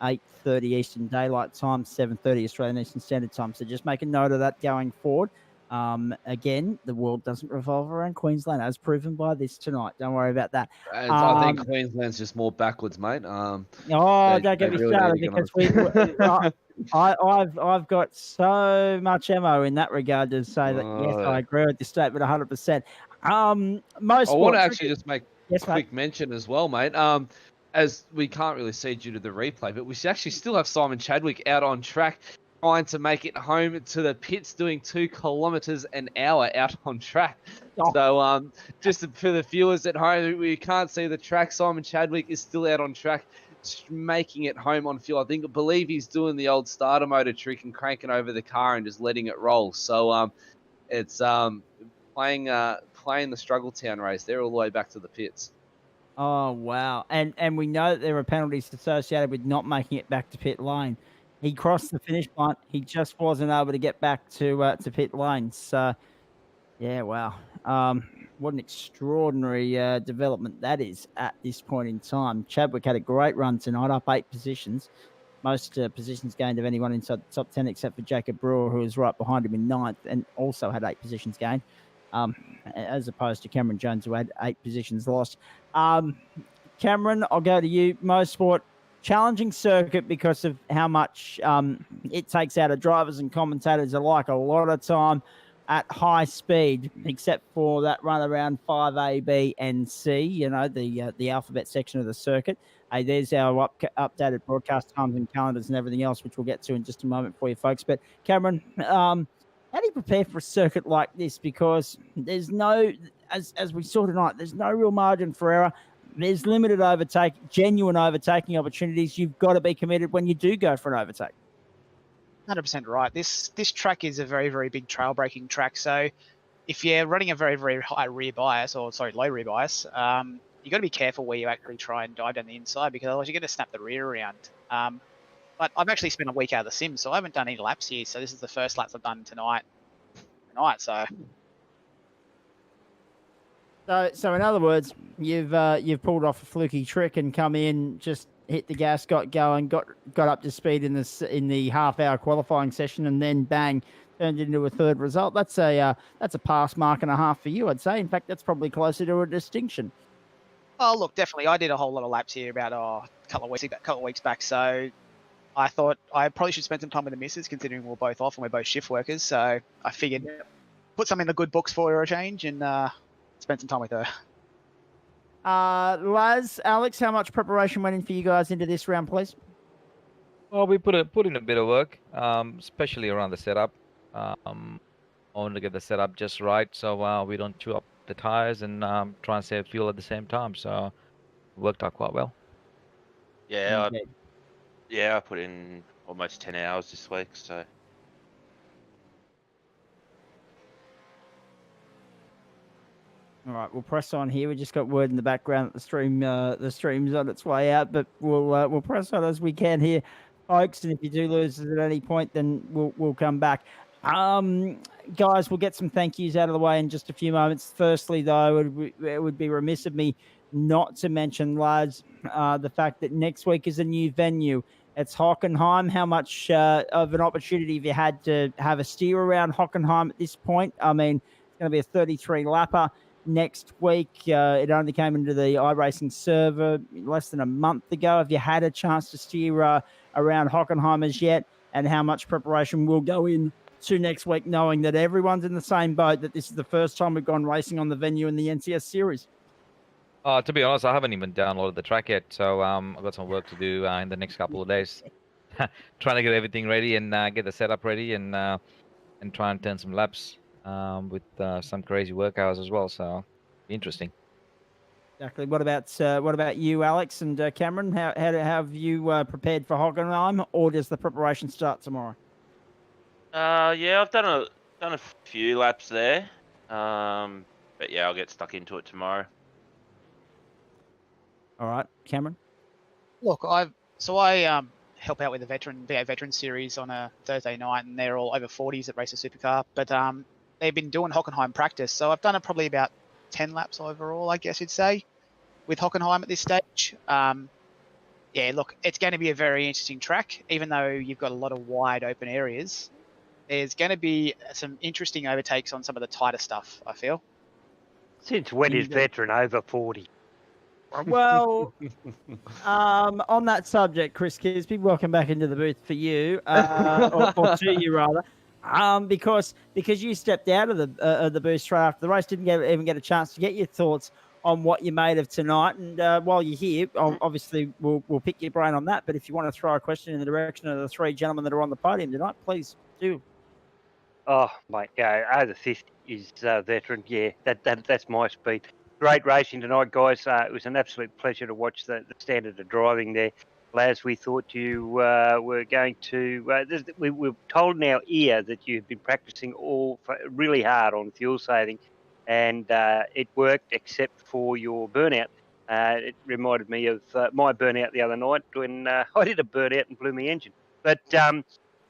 8:30 Eastern Daylight Time, 7:30 Australian Eastern Standard Time. So just make a note of that going forward. Again, the world doesn't revolve around Queensland, as proven by this tonight. Don't worry about that. I think Queensland's just more backwards, mate. Don't get me started, because I've got so much ammo in that regard to say that yes, I agree with this statement 100%. I want to actually just make a quick mention as well, mate. As we can't really see due to the replay, but we actually still have Simon Chadwick out on track, trying to make it home to the pits, doing 2 kilometers an hour out on track. So just for the viewers at home, we can't see the track. Simon Chadwick is still out on track, making it home on fuel. I believe he's doing the old starter motor trick and cranking over the car and just letting it roll. So it's playing the struggle town race. They're all the way back to the pits. Oh wow! And we know that there are penalties associated with not making it back to pit lane. He crossed the finish line. He just wasn't able to get back to pit lane. So, yeah, wow. What an extraordinary development that is at this point in time. Chadwick had a great run tonight, up 8 positions. Most positions gained of anyone inside the top 10, except for Jacob Brewer, who was right behind him in 9th and also had 8 positions gained, as opposed to Cameron Jones, who had 8 positions lost. Cameron, I'll go to you. Motorsport. Challenging circuit because of how much it takes out of drivers and commentators alike. A lot of time at high speed, except for that run around 5A, B, and C. You know, the alphabet section of the circuit. Hey, there's our updated broadcast times and calendars and everything else, which we'll get to in just a moment for you folks. But Cameron, how do you prepare for a circuit like this? Because there's no, as we saw tonight, there's no real margin for error. There's limited genuine overtaking opportunities. You've got to be committed when you do go for an overtake. 100% right. This track is a very, very big trail braking track. So if you're running a very, very high rear bias, low rear bias, you got to be careful where you actually try and dive down the inside, because otherwise you're going to snap the rear around. But I've actually spent a week out of the sim, so I haven't done any laps here. So this is the first laps I've done tonight. So in other words, you've pulled off a fluky trick and come in, just hit the gas, got going, got up to speed in the half-hour qualifying session, and then bang, turned into a third result. That's a pass mark and a half for you, I'd say. In fact, that's probably closer to a distinction. Oh, look, definitely. I did a whole lot of laps here about a couple of weeks back. So I thought I probably should spend some time with the missus, considering we're both off and we're both shift workers. So I figured put some in the good books for her a change and spend some time with her. Laz, Alex, how much preparation went in for you guys into this round, please? Well, we put in a bit of work, especially around the setup. I wanted to get the setup just right so we don't chew up the tires and try and save fuel at the same time. So it worked out quite well. Yeah, Indeed. I put in almost 10 hours this week, so All right, we'll press on here. We just got word in the background that the stream's on its way out, but we'll press on as we can here, folks. And if you do lose at any point, then we'll come back. Guys, we'll get some thank yous out of the way in just a few moments. Firstly, though, it would be remiss of me not to mention, lads, the fact that next week is a new venue. It's Hockenheim. How much of an opportunity have you had to have a steer around Hockenheim at this point? I mean, it's going to be a 33 lapper next week. It only came into the iRacing server less than a month ago. Have you had a chance to steer around Hockenheim as yet? And how much preparation will go in to next week, knowing that everyone's in the same boat, that this is the first time we've gone racing on the venue in the NCS series? To be honest, I haven't even downloaded the track yet, so I've got some work to do in the next couple of days. Trying to get everything ready and get the setup ready and try and turn some laps with some crazy work hours as well. So interesting. Exactly. What about you, Alex and Cameron? How have you prepared for Hockenheim, or does the preparation start tomorrow? yeah, I've done a few laps there. But yeah, I'll get stuck into it tomorrow. All right, Cameron. Look, I help out with the V8 Veteran Series on a Thursday night, and they're all over 40s that race a supercar. But they've been doing Hockenheim practice, so I've done probably about 10 laps overall, I guess you'd say, with Hockenheim at this stage. Yeah, look, it's going to be a very interesting track, even though you've got a lot of wide open areas. There's going to be some interesting overtakes on some of the tighter stuff, I feel. Since when is Veteran over 40? Well, on that subject, Chris Kisby, welcome back into the booth for you, or to you rather, because you stepped out of the booth straight after the race, didn't even get a chance to get your thoughts on what you made of tonight. And while you're here, obviously we'll pick your brain on that. But if you want to throw a question in the direction of the three gentlemen that are on the podium tonight, please do. Oh, mate, yeah, over 50 is Veteran. Yeah, that's my speed. Great racing tonight, guys. It was an absolute pleasure to watch the standard of driving there. Laz, we thought you were going to... we were told in our ear that you've been practicing really hard on fuel saving, and it worked except for your burnout. It reminded me of my burnout the other night when I did a burnout and blew my engine. But...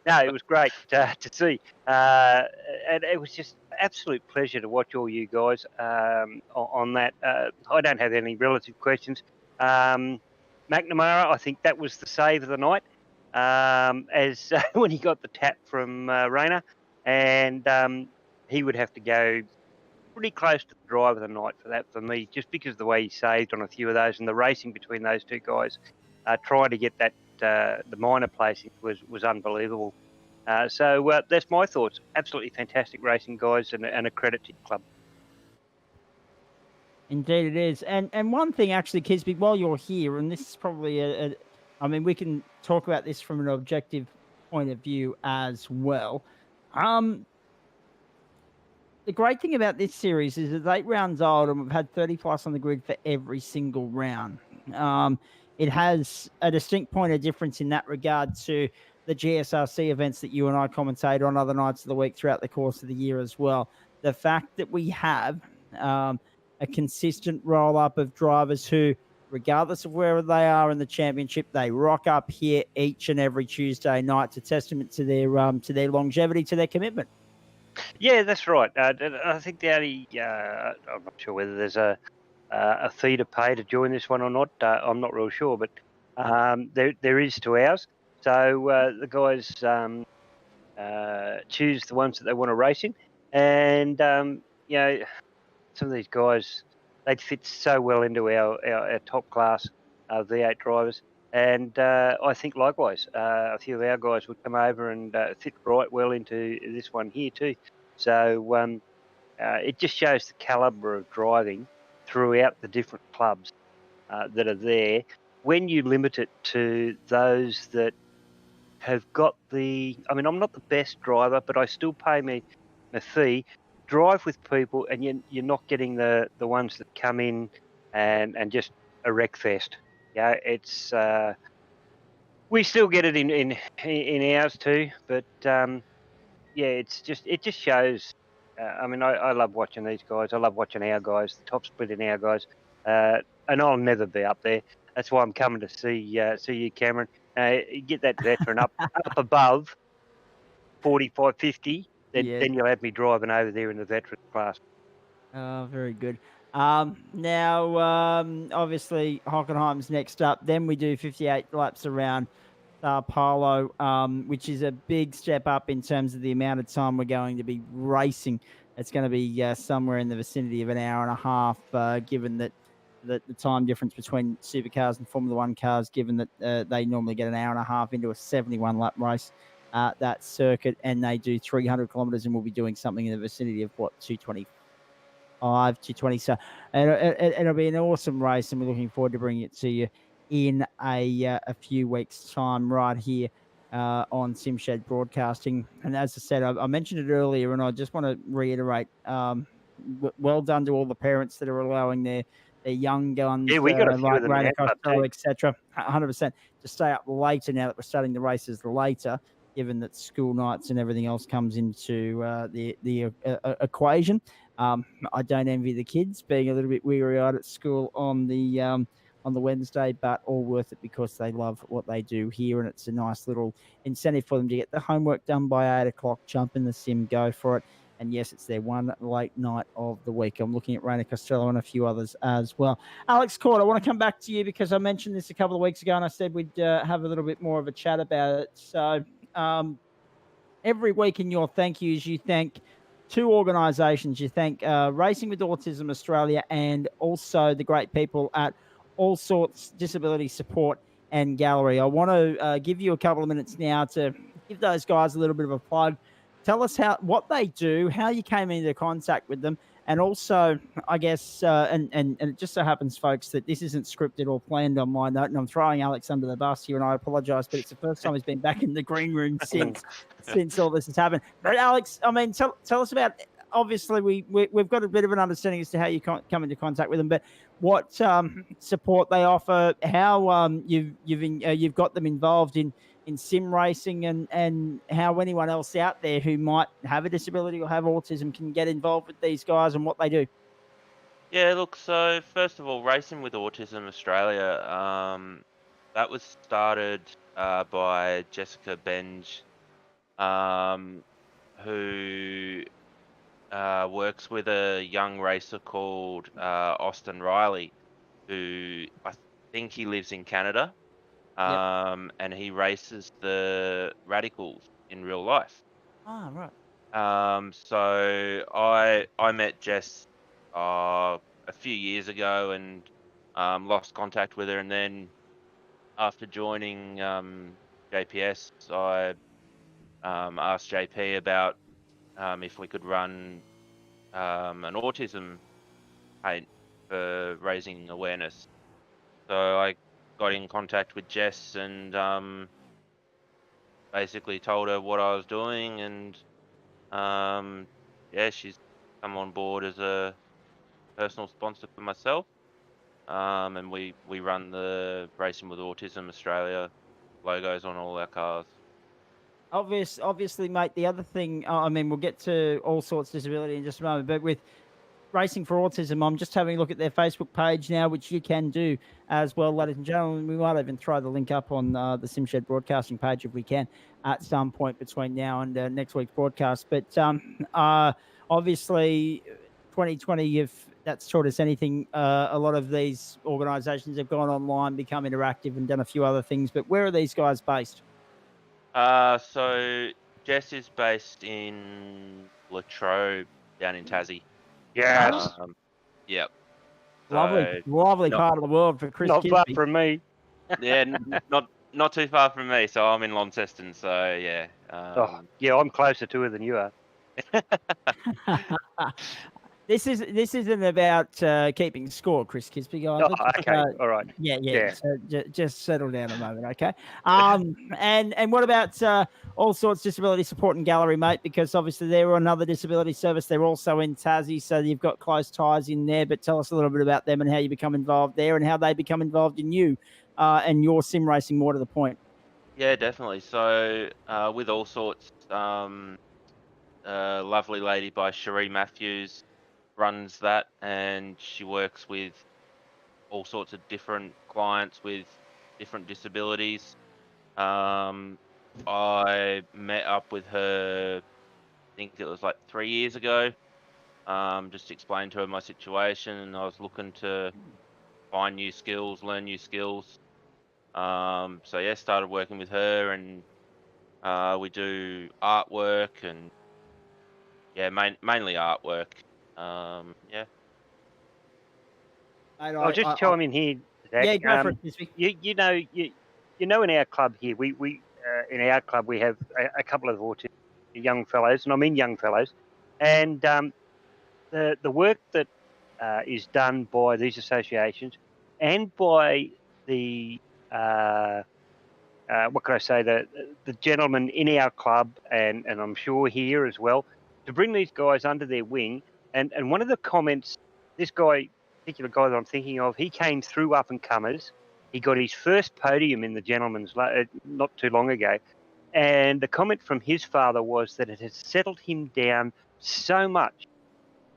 no, it was great to see. And it was just absolute pleasure to watch all you guys on that. I don't have any relative questions. McNamara, I think that was the save of the night, as when he got the tap from Rayner, and he would have to go pretty close to the drive of the night for that for me, just because of the way he saved on a few of those and the racing between those two guys. Trying to get that the minor placing was unbelievable. So that's my thoughts. Absolutely fantastic racing, guys, and a credit to the club. Indeed it is. And one thing, actually, Kisby, while you're here, and this is probably I mean, we can talk about this from an objective point of view as well. The great thing about this series is it's 8 rounds old, and we've had 30 plus on the grid for every single round. It has a distinct point of difference in that regard to the GSRC events that you and I commentate on other nights of the week throughout the course of the year as well. The fact that we have a consistent roll-up of drivers who, regardless of where they are in the championship, they rock up here each and every Tuesday night. It's a testament to their longevity, to their commitment. Yeah, that's right. I think the only I'm not sure whether there's a fee to pay to join this one or not. I'm not real sure, but there is to ours. So the guys choose the ones that they want to race in, and you know, some of these guys, they'd fit so well into our top class V8 drivers. And I think likewise, a few of our guys would come over and fit right well into this one here too. So it just shows the calibre of driving throughout the different clubs that are there. When you limit it to those that have got I mean, I'm not the best driver, but I still pay my fee. Drive with people, and you're not getting the ones that come in and just a wreck fest. Yeah, it's we still get it in ours too, but yeah, it just shows. I mean, I love watching these guys. I love watching our guys, the top split in our guys, and I'll never be up there. That's why I'm coming to see you, Cameron. Get that veteran up above 45, 50. Yeah. Then you'll have me driving over there in the veteran class. Very good. Now, obviously, Hockenheim's next up. Then we do 58 laps around Sao Paulo, which is a big step up in terms of the amount of time we're going to be racing. It's going to be somewhere in the vicinity of an hour and a half, given that the time difference between supercars and Formula One cars, given that they normally get an hour and a half into a 71 lap race. That circuit, and they do 300 kilometers, and we'll be doing something in the vicinity of 225, 220. So it'll be an awesome race, and we're looking forward to bringing it to you in a few weeks' time right here on SimShed Broadcasting. And as I said, I mentioned it earlier, and I just want to reiterate, well done to all the parents that are allowing their young guns, Yeah, we got a few like of them Rainer now, Costello, etc., 100% to stay up later now that we're starting the races later, given that school nights and everything else comes into the equation. I don't envy the kids being a little bit weary-eyed at school on the Wednesday, but all worth it because they love what they do here, and it's a nice little incentive for them to get the homework done by 8 o'clock, jump in the sim, go for it. And yes, it's their one late night of the week. I'm looking at Rainer Costello and a few others as well. Alex Court, I want to come back to you because I mentioned this a couple of weeks ago, and I said we'd have a little bit more of a chat about it. So every week in your thank yous, you thank two organisations. You thank Racing with Autism Australia and also the great people at All Sorts Disability Support and Gallery. I want to give you a couple of minutes now to give those guys a little bit of a plug. Tell us what they do, how you came into contact with them, and also, I guess, and it just so happens, folks, that this isn't scripted or planned on my note, and I'm throwing Alex under the bus here, and I apologise, but it's the first time he's been back in the green room since all this has happened. But Alex, I mean, tell us about. Obviously, we've got a bit of an understanding as to how you come into contact with them, but what support they offer, how you've got them involved in sim racing, and how anyone else out there who might have a disability or have autism can get involved with these guys and what they do. Yeah, look, so first of all, Racing with Autism Australia, that was started by Jessica Benj, who works with a young racer called Austin Riley, who I think he lives in Canada. And he races the Radicals in real life. Ah, right. So I met Jess a few years ago and lost contact with her, and then after joining JPS, I asked JP about if we could run an autism paint for raising awareness. So I got in contact with Jess and basically told her what I was doing, and yeah, she's come on board as a personal sponsor for myself, and we run the Racing with Autism Australia logos on all our cars. Obviously, mate, the other thing, I mean, we'll get to All Sorts Disability in just a moment, but with Racing for Autism, I'm just having a look at their Facebook page now, which you can do as well, ladies and gentlemen. We might even throw the link up on the SimShed Broadcasting page if we can at some point between now and next week's broadcast. But obviously, 2020, if that's taught us anything, a lot of these organisations have gone online, become interactive, and done a few other things. But where are these guys based? So Jess is based in Latrobe, down in Tassie. Yes. Yep. So, Lovely not- part of the world for Chris Not far Kisby. from me. yeah, not too far from me. So I'm in Launceston. So yeah. Oh, yeah, I'm closer to her than you are. This isn't about keeping score, Chris Kisby. Oh, okay, all right. Yeah. Yeah. So just settle down a moment, okay? And what about all sorts disability support and gallery, mate? Because obviously they're another disability service. They're also in Tassie, so you've got close ties in there. But tell us a little bit about them and how you become involved there, and how they become involved in you and your sim racing. More to the point. Yeah, definitely. So with all sorts, lovely lady by Cherie Matthews runs that, and she works with all sorts of different clients with different disabilities. I met up with her, I think it was like 3 years ago. Just explained to her my situation, and I was looking to find new skills, learn new skills. So yeah, started working with her, and we do artwork and yeah, mainly artwork. Yeah. Mate, I'll just chime in here, Zach. yeah, go for it, Kisby. You know, in our club here, we in our club we have a couple of autistic young fellows, and I mean young fellows, and the work that is done by these associations and by the what can I say, the gentlemen in our club, and I'm sure here as well, to bring these guys under their wing. And one of the comments, this guy, particular guy that I'm thinking of, he came through up and comers. He got his first podium in the gentleman's not too long ago. And the comment from his father was that it had settled him down so much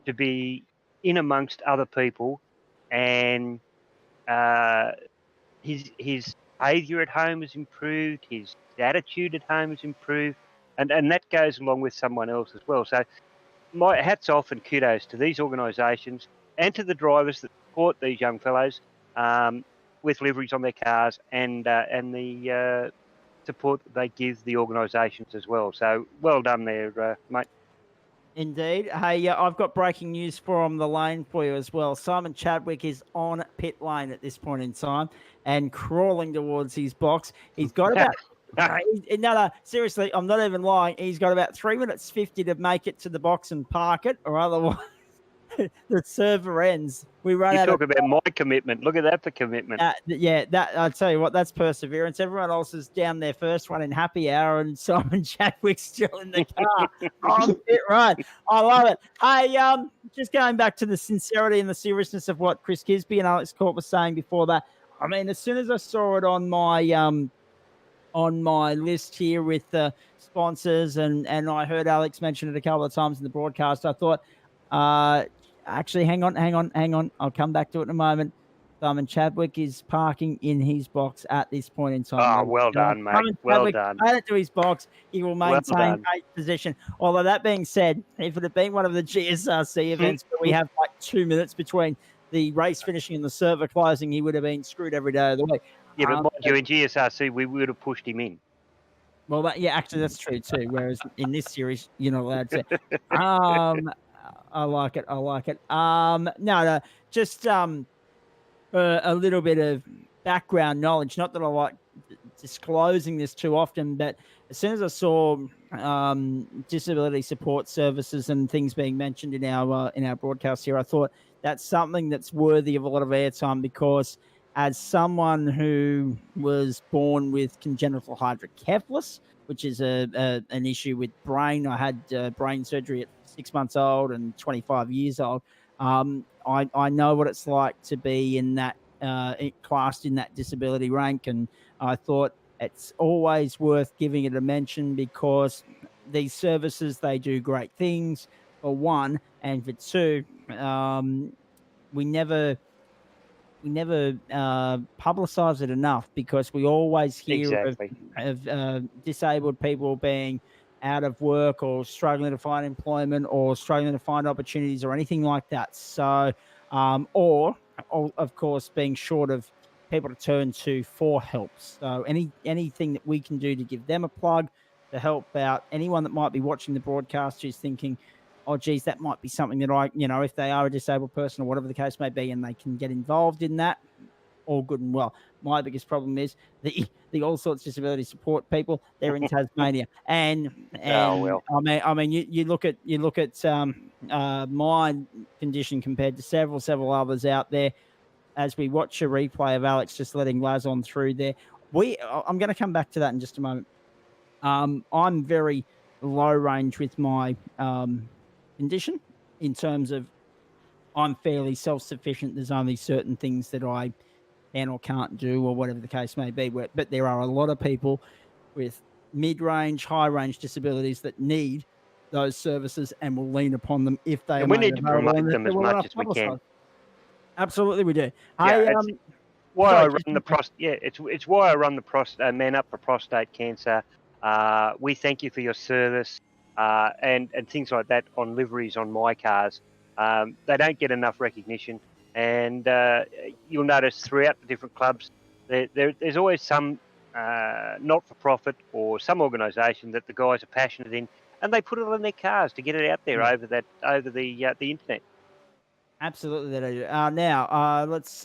to be in amongst other people, and his behaviour at home has improved, his attitude at home has improved, and that goes along with someone else as well. So my hats off and kudos to these organisations and to the drivers that support these young fellows with liveries on their cars, and the support that they give the organisations as well. So well done there, mate. Indeed. Hey, I've got breaking news from the lane for you as well. Simon Chadwick is on pit lane at this point in time and crawling towards his box. He's got about no, seriously, I'm not even lying. He's got about 3 minutes 50 to make it to the box and park it, or otherwise the server ends. We run You out talk of about my commitment. Look at that for commitment. that I tell you what, that's perseverance. Everyone else is down their first one in happy hour, and Simon Chadwick's still in the car on pit road. I love it. Hey, just going back to the sincerity and the seriousness of what Chris Kisby and Alex Court was saying before that. I mean, as soon as I saw it on my list here with the sponsors, and I heard Alex mention it a couple of times in the broadcast, I thought, actually, hang on. I'll come back to it in a moment. Simon Chadwick is parking in his box at this point in time. Oh, well done, mate. Simon Well Chadwick done. add it to his box. He will maintain done. 8th position. Although that being said, if it had been one of the GSRC events where we have like 2 minutes between the race finishing and the server closing, he would have been screwed every day of the week. Yeah, but mind you, in GSRC, we would have pushed him in. Well, actually, that's true too. Whereas in this series, you're not allowed to. I like it. No, just a little bit of background knowledge. Not that I like disclosing this too often, but as soon as I saw disability support services and things being mentioned in our broadcast here, I thought that's something that's worthy of a lot of airtime, because as someone who was born with congenital hydrocephalus, which is an issue with brain, I had brain surgery at 6 months old and 25 years old. I know what it's like to be in that classed in that disability rank, and I thought it's always worth giving it a mention, because these services, they do great things, for one, and for two, we never publicize it enough, because we always hear Exactly. of disabled people being out of work or struggling to find employment or struggling to find opportunities or anything like that. So, or of course, being short of people to turn to for help. So anything that we can do to give them a plug, to help out anyone that might be watching the broadcast who's thinking, oh, geez, that might be something that if they are a disabled person or whatever the case may be, and they can get involved in that, all good and well. My biggest problem is the all sorts disability support people. They're in Tasmania, and well. I mean, you look at my condition compared to several others out there. As we watch a replay of Alex just letting Laz on through there, I'm going to come back to that in just a moment. I'm very low range with my condition in terms of I'm fairly self-sufficient. There's only certain things that I can or can't do or whatever the case may be. But there are a lot of people with mid-range, high-range disabilities that need those services and will lean upon them if they And are we made need to available promote and if them they're as well much enough as we can. publicised. Absolutely, we do. Yeah, Hey, why sorry, I run the it's why I run the Man Up for Prostate Cancer. We thank you for your service and things like that on liveries on my cars. They don't get enough recognition, and you'll notice throughout the different clubs there's always some not-for-profit or some organisation that the guys are passionate in, and they put it on their cars to get it out there over the internet. Absolutely, they do. Now, let's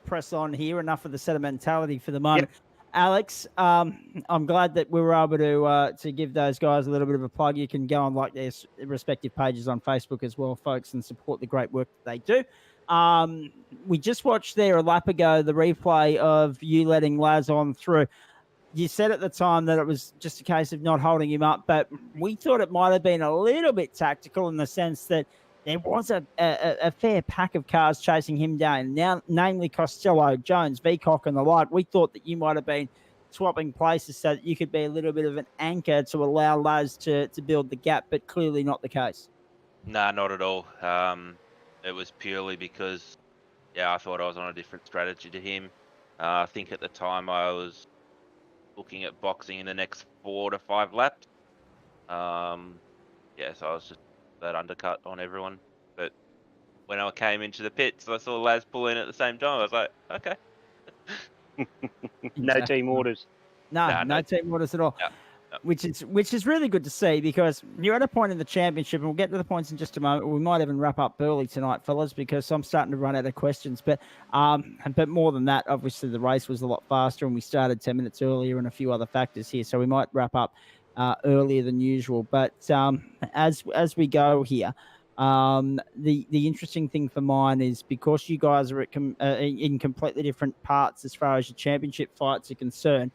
press on here. Enough of the sentimentality for the moment. Alex, I'm glad that we were able to give those guys a little bit of a plug. You can go and like their respective pages on Facebook as well, folks, and support the great work that they do. We just watched there a lap ago the replay of you letting Laz on through. You said at the time that it was just a case of not holding him up, but we thought it might have been a little bit tactical in the sense that there was a fair pack of cars chasing him down, now namely Costello, Jones, Veacock, and the like. We thought that you might have been swapping places so that you could be a little bit of an anchor to allow Laz to build the gap, but clearly not the case. Nah, not at all. It was purely because, I thought I was on a different strategy to him. I think at the time I was looking at boxing in the next 4 to 5 laps. So I was just that undercut on everyone. But when I came into the pits, I saw Laz pull in at the same time. I was like, okay. No team orders. No team orders at all. Yeah. Which is really good to see, because you're at a point in the championship, and we'll get to the points in just a moment. We might even wrap up early tonight, fellas, because I'm starting to run out of questions. But more than that, obviously the race was a lot faster, and we started 10 minutes earlier, and a few other factors here, so we might wrap up earlier than usual. But as we go here, the interesting thing for mine is, because you guys are in completely different parts as far as your championship fights are concerned,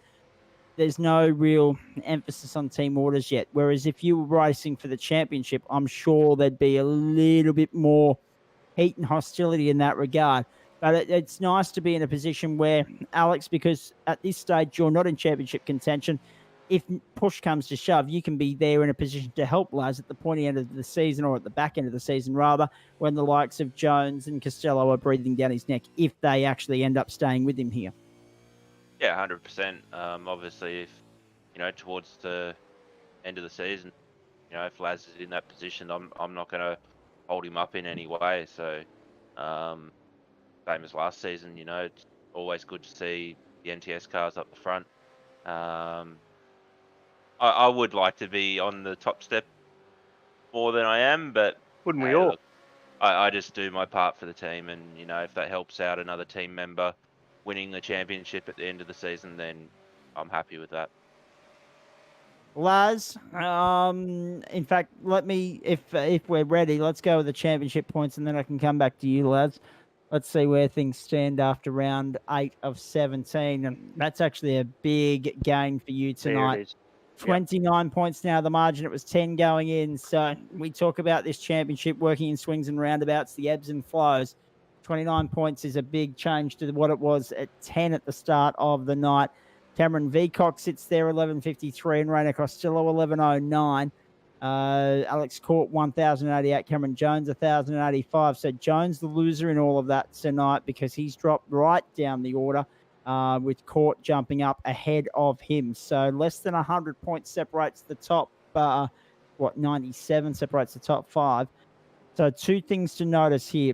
there's no real emphasis on team orders yet. Whereas if you were racing for the championship, I'm sure there'd be a little bit more heat and hostility in that regard. But it's nice to be in a position where, Alex, because at this stage you're not in championship contention, if push comes to shove, you can be there in a position to help Laz at the pointy end of the season, or at the back end of the season, rather, when the likes of Jones and Costello are breathing down his neck, if they actually end up staying with him here. Yeah, 100%. Obviously, if towards the end of the season, if Laz is in that position, I'm not going to hold him up in any way. So, same as last season, it's always good to see the NTS cars up the front. I would like to be on the top step more than I am, but wouldn't we all? Look, I just do my part for the team, and if that helps out another team member winning the championship at the end of the season, then I'm happy with that. Laz, in fact, let me, if we're ready, let's go with the championship points, and then I can come back to you, Laz. Let's see where things stand after round 8 of 17. And that's actually a big gain for you tonight. There it is. 29 points now, the margin. It was 10 going in. So we talk about this championship working in swings and roundabouts, the ebbs and flows. 29 points is a big change to what it was at 10 at the start of the night. Cameron Veacock sits there 11.53 and Rainer Costello 11.09. Alex Court 1,088. Cameron Jones 1,085. So Jones the loser in all of that tonight, because he's dropped right down the order, with Court jumping up ahead of him. So less than 100 points separates the top, 97 separates the top 5. So two things to notice here.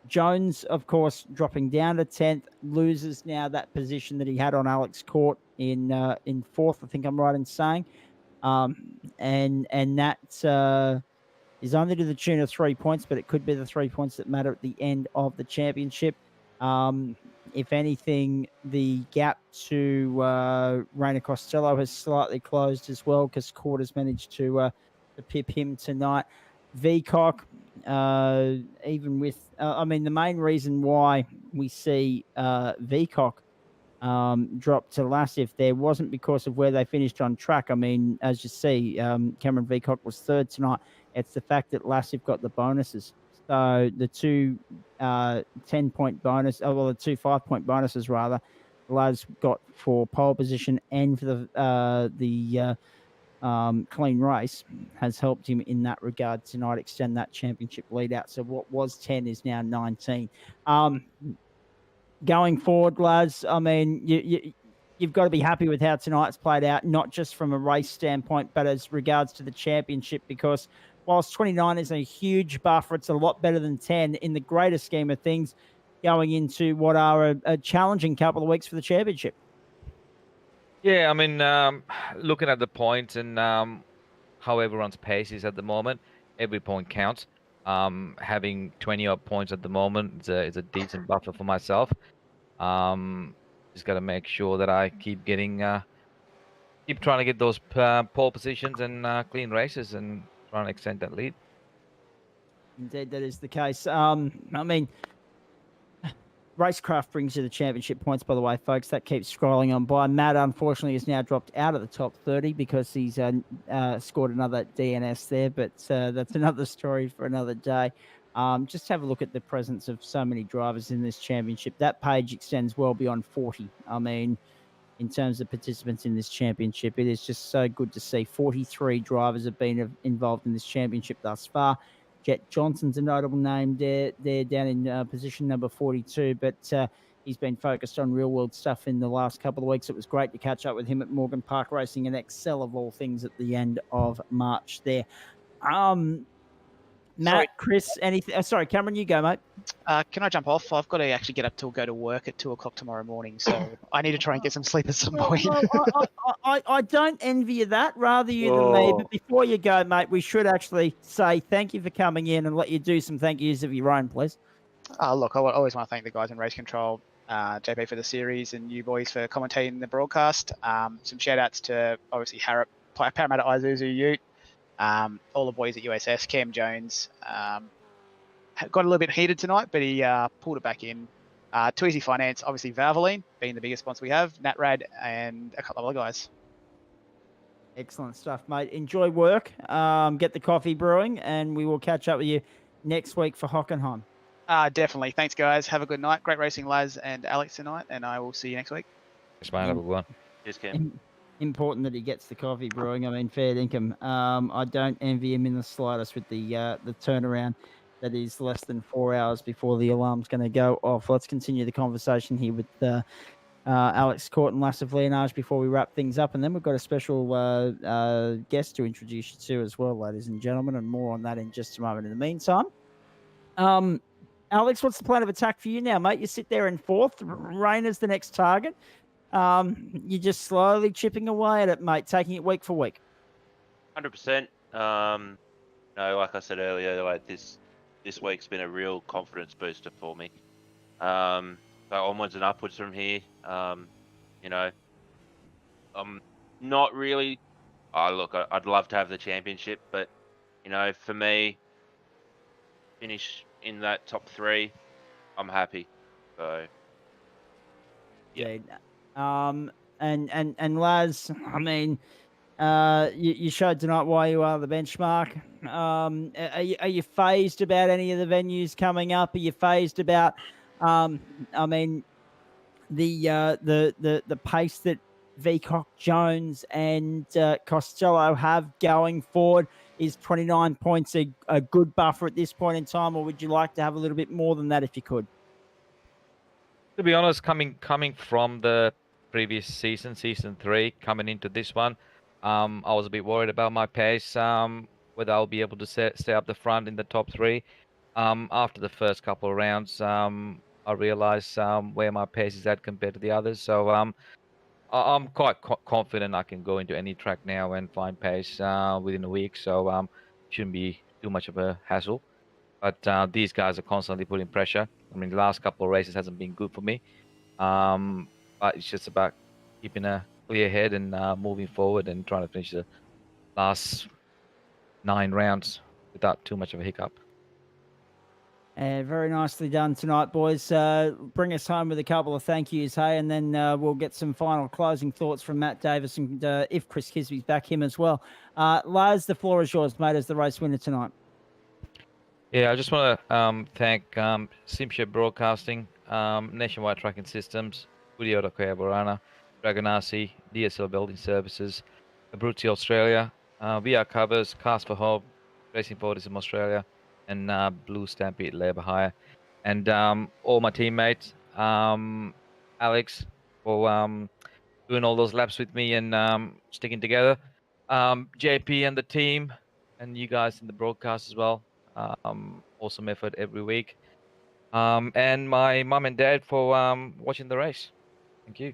Jones, of course, dropping down to 10th, loses now that position that he had on Alex Court in 4th, I think I'm right in saying. And that's is only to the tune of 3 points, but it could be the 3 points that matter at the end of the championship. If anything, the gap to Rainer Costello has slightly closed as well because Court has managed to pip him tonight. Vcock, even with, I mean, the main reason why we see Vcock drop to last if there wasn't because of where they finished on track. I mean, as you see, Cameron Vcock was third tonight. It's the fact that Lassif got the bonuses. So the two 10-point bonus, well, the two 5-point bonuses rather, Laz got for pole position and for the clean race has helped him in that regard tonight, extend that championship lead out. So what was 10 is now 19. Going forward, lads, I mean, you've got to be happy with how tonight's played out, not just from a race standpoint, but as regards to the championship, because whilst 29 is a huge buffer, it's a lot better than 10 in the greater scheme of things going into what are a challenging couple of weeks for the championship. Yeah, I mean, looking at the points and how everyone's pace is at the moment, every point counts. Having 20-odd points at the moment is a decent buffer for myself. Just got to make sure that I keep getting, keep trying to get those pole positions and clean races and trying to extend that lead. Indeed, that is the case. I mean, Racecraft brings you the championship points, by the way, folks. That keeps scrolling on by. Matt, unfortunately, has now dropped out of the top 30 because he's scored another DNS there, but that's another story for another day. Just have a look at the presence of so many drivers in this championship. That page extends well beyond 40. I mean, in terms of participants in this championship, it is just so good to see 43 drivers have been involved in this championship thus far. Jet Johnson's a notable name there down in position number 42, but he's been focused on real-world stuff in the last couple of weeks. It was great to catch up with him at Morgan Park Racing and Excel of all things at the end of March there. Matt, Sorry. Chris, anything? Sorry, Cameron, you go, mate. Can I jump off? I've got to actually get up to go to work at 2 o'clock tomorrow morning, so I need to try and get some sleep at some point. I don't envy you that, rather you than me. But before you go, mate, we should actually say thank you for coming in and let you do some thank yous of your own, please. Look, I always want to thank the guys in Race Control, JP for the series, and you boys for commentating the broadcast. Some shout outs to obviously Harrop, Parramatta Isuzu Ute, all the boys at USS, Cam Jones. Got a little bit heated tonight, but he pulled it back in. Too Easy Finance, obviously Valvoline, being the biggest sponsor we have, Natrad, and a couple of other guys. Excellent stuff, mate. Enjoy work. Get the coffee brewing, and we will catch up with you next week for Hockenheim. Definitely. Thanks, guys. Have a good night. Great racing, Laz and Alex tonight, and I will see you next week. Thanks, mate. Have a good one. Cheers, Cam. Important that he gets the coffee brewing. I mean, fair dinkum. I don't envy him in the slightest with the turnaround that is less than 4 hours before the alarm's going to go off. Let's continue the conversation here with Alex Court and Lassif Leonage before we wrap things up. And then we've got a special guest to introduce you to as well, ladies and gentlemen, and more on that in just a moment. In the meantime, Alex, what's the plan of attack for you now, mate? You sit there in fourth. Rainer's the next target. You're just slowly chipping away at it, mate, taking it week for week. 100%. No, like I said earlier, like this week's been a real confidence booster for me. So onwards and upwards from here. You know, I'm not really. Look, I'd love to have the championship, but you know, for me, finish in that top 3, I'm happy. So yeah. And Laz, I mean, you showed tonight why you are the benchmark. Are you phased about any of the venues coming up? Are you phased about, I mean, the pace that Vcock, Jones, and Costello have going forward? Is 29 points a good buffer at this point in time, or would you like to have a little bit more than that if you could? To be honest, coming from the previous season 3, coming into this one, I was a bit worried about my pace, whether I'll be able to stay up the front in the top 3. After the first couple of rounds, I realized where my pace is at compared to the others. So I'm quite confident I can go into any track now and find pace within a week. So shouldn't be too much of a hassle. But these guys are constantly putting pressure. I mean, the last couple of races hasn't been good for me. But it's just about keeping a clear head and moving forward and trying to finish the last 9 rounds without too much of a hiccup. Very nicely done tonight, boys. Bring us home with a couple of thank yous, hey, and then we'll get some final closing thoughts from Matt Davis and if Chris Kisby's back, him as well. Lars, the floor is yours, mate, as the race winner tonight. Yeah, I just want to thank SimShed Broadcasting, Nationwide Tracking Systems, Studio Collaborana, Dragon RC, DSL Building Services, Abruzzi Australia, VR Covers, Cast for Hope, Racing Fortism Australia, and Blue Stampede Labour Hire, and all my teammates, Alex, for doing all those laps with me and sticking together, JP and the team, and you guys in the broadcast as well. Awesome effort every week. And my mum and dad for watching the race. Thank you.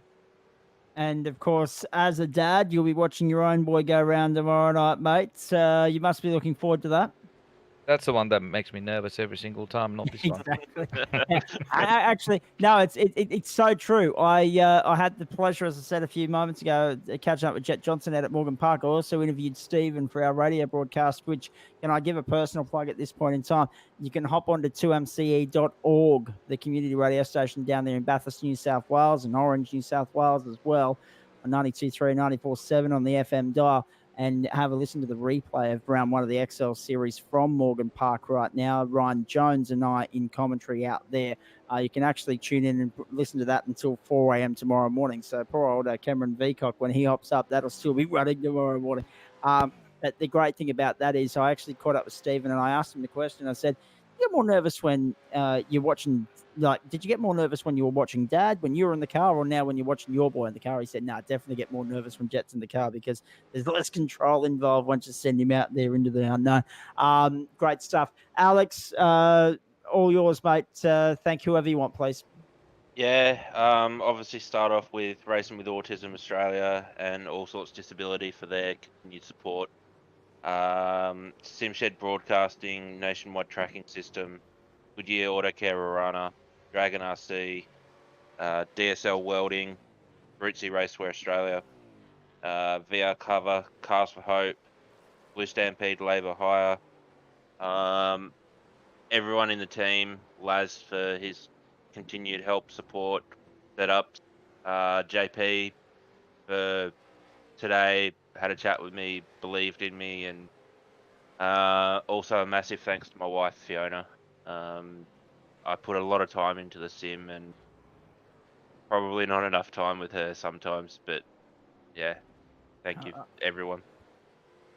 And of course, as a dad, you'll be watching your own boy go round tomorrow night, mate. You must be looking forward to that. That's the one that makes me nervous every single time, not this one. Exactly. Actually, no, it's so true. I had the pleasure, as I said a few moments ago, catching up with Jet Johnson out at Morgan Park. I also interviewed Stephen for our radio broadcast, which, can I give a personal plug at this point in time? You can hop onto 2mce.org, the community radio station down there in Bathurst, New South Wales, and Orange, New South Wales as well, on 92.3, 94.7 on the FM dial, and have a listen to the replay of round 1 of the XL series from Morgan Park right now. Ryan Jones and I in commentary out there. You can actually tune in and listen to that until 4 a.m. tomorrow morning. So poor old Cameron Veacock, when he hops up, that'll still be running tomorrow morning. But the great thing about that is I actually caught up with Stephen and I asked him the question. I said, you get more nervous when you're watching, did you get more nervous when you were watching Dad, when you were in the car, or now when you're watching your boy in the car? He said, no, definitely get more nervous when Jet's in the car because there's less control involved once you send him out there into the unknown. Great stuff. Alex, all yours, mate. Thank whoever you want, please. Yeah, obviously start off with Racing with Autism Australia and All Sorts Disability for their continued support. SimShed Broadcasting, Nationwide Tracking System, Goodyear Auto Care Arana, Dragon RC, DSL Welding, Abruzzi Racewear Australia, VR Cover, Cast for Hope, Blue Stampede Labour Hire, everyone in the team, Laz for his continued help, support, setups, JP for today, had a chat with me, believed in me, and also a massive thanks to my wife, Fiona. I put a lot of time into the sim and probably not enough time with her sometimes, but yeah, thank you, everyone.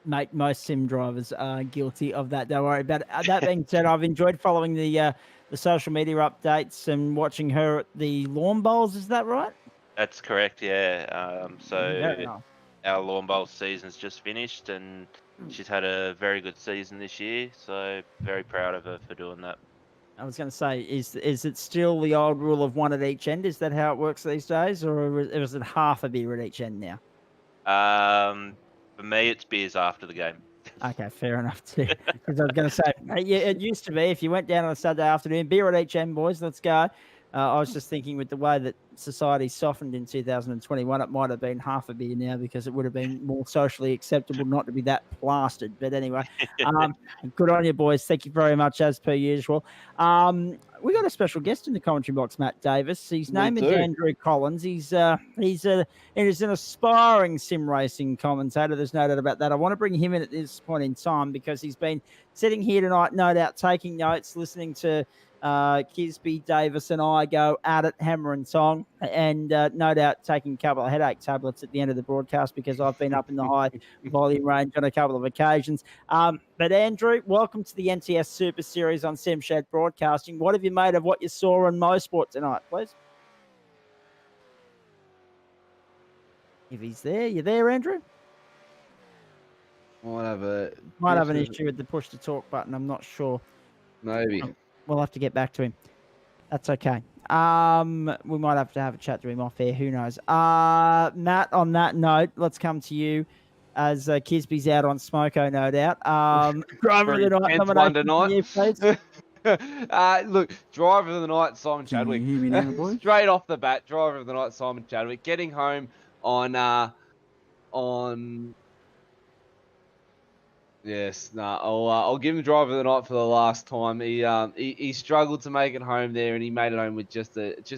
Mate, most sim drivers are guilty of that. Don't worry about it. That being said, I've enjoyed following the social media updates and watching her at the lawn bowls. Is that right? That's correct, yeah. Very nice. Our lawn bowl season's just finished and she's had a very good season this year, so very proud of her for doing that. I was going to say, is it still the old rule of 1 at each end? Is that how it works these days, or is it half a beer at each end now? For me, it's beers after the game. Okay, fair enough too. Because I was going to say, yeah, it used to be if you went down on a Saturday afternoon, beer at each end, boys, let's go. I was just thinking with the way that society softened in 2021, it might have been half a beer now because it would have been more socially acceptable not to be that plastered. But anyway, good on you, boys. Thank you very much, as per usual. We got a special guest in the commentary box, Matt Davis. His name is Andrew Collins. He's an aspiring sim racing commentator. There's no doubt about that. I want to bring him in at this point in time because he's been sitting here tonight, no doubt, taking notes, listening to Kisby, Davis, and I go at it, hammer and song, and no doubt taking a couple of headache tablets at the end of the broadcast because I've been up in the high volume range on a couple of occasions. But Andrew, welcome to the NTS Super Series on SimShed Broadcasting. What have you made of what you saw on Mosport tonight, please? If he's there, you there, Andrew? Might have an issue with the push to talk button. I'm not sure. Maybe. We'll have to get back to him. That's okay. We might have a chat to him off air. Who knows? Matt, on that note, let's come to you. as Kisby's out on Smoko, no doubt. Driver of the night Tenth one nomination for you, please. tonight. Look, driver of the night, Simon Can Chadwick. you hear me now, boys? Straight off the bat, driver of the night, Simon Chadwick, getting home on. Yes, no, I'll give him driver of the night for the last time. He struggled to make it home there, and he made it home with just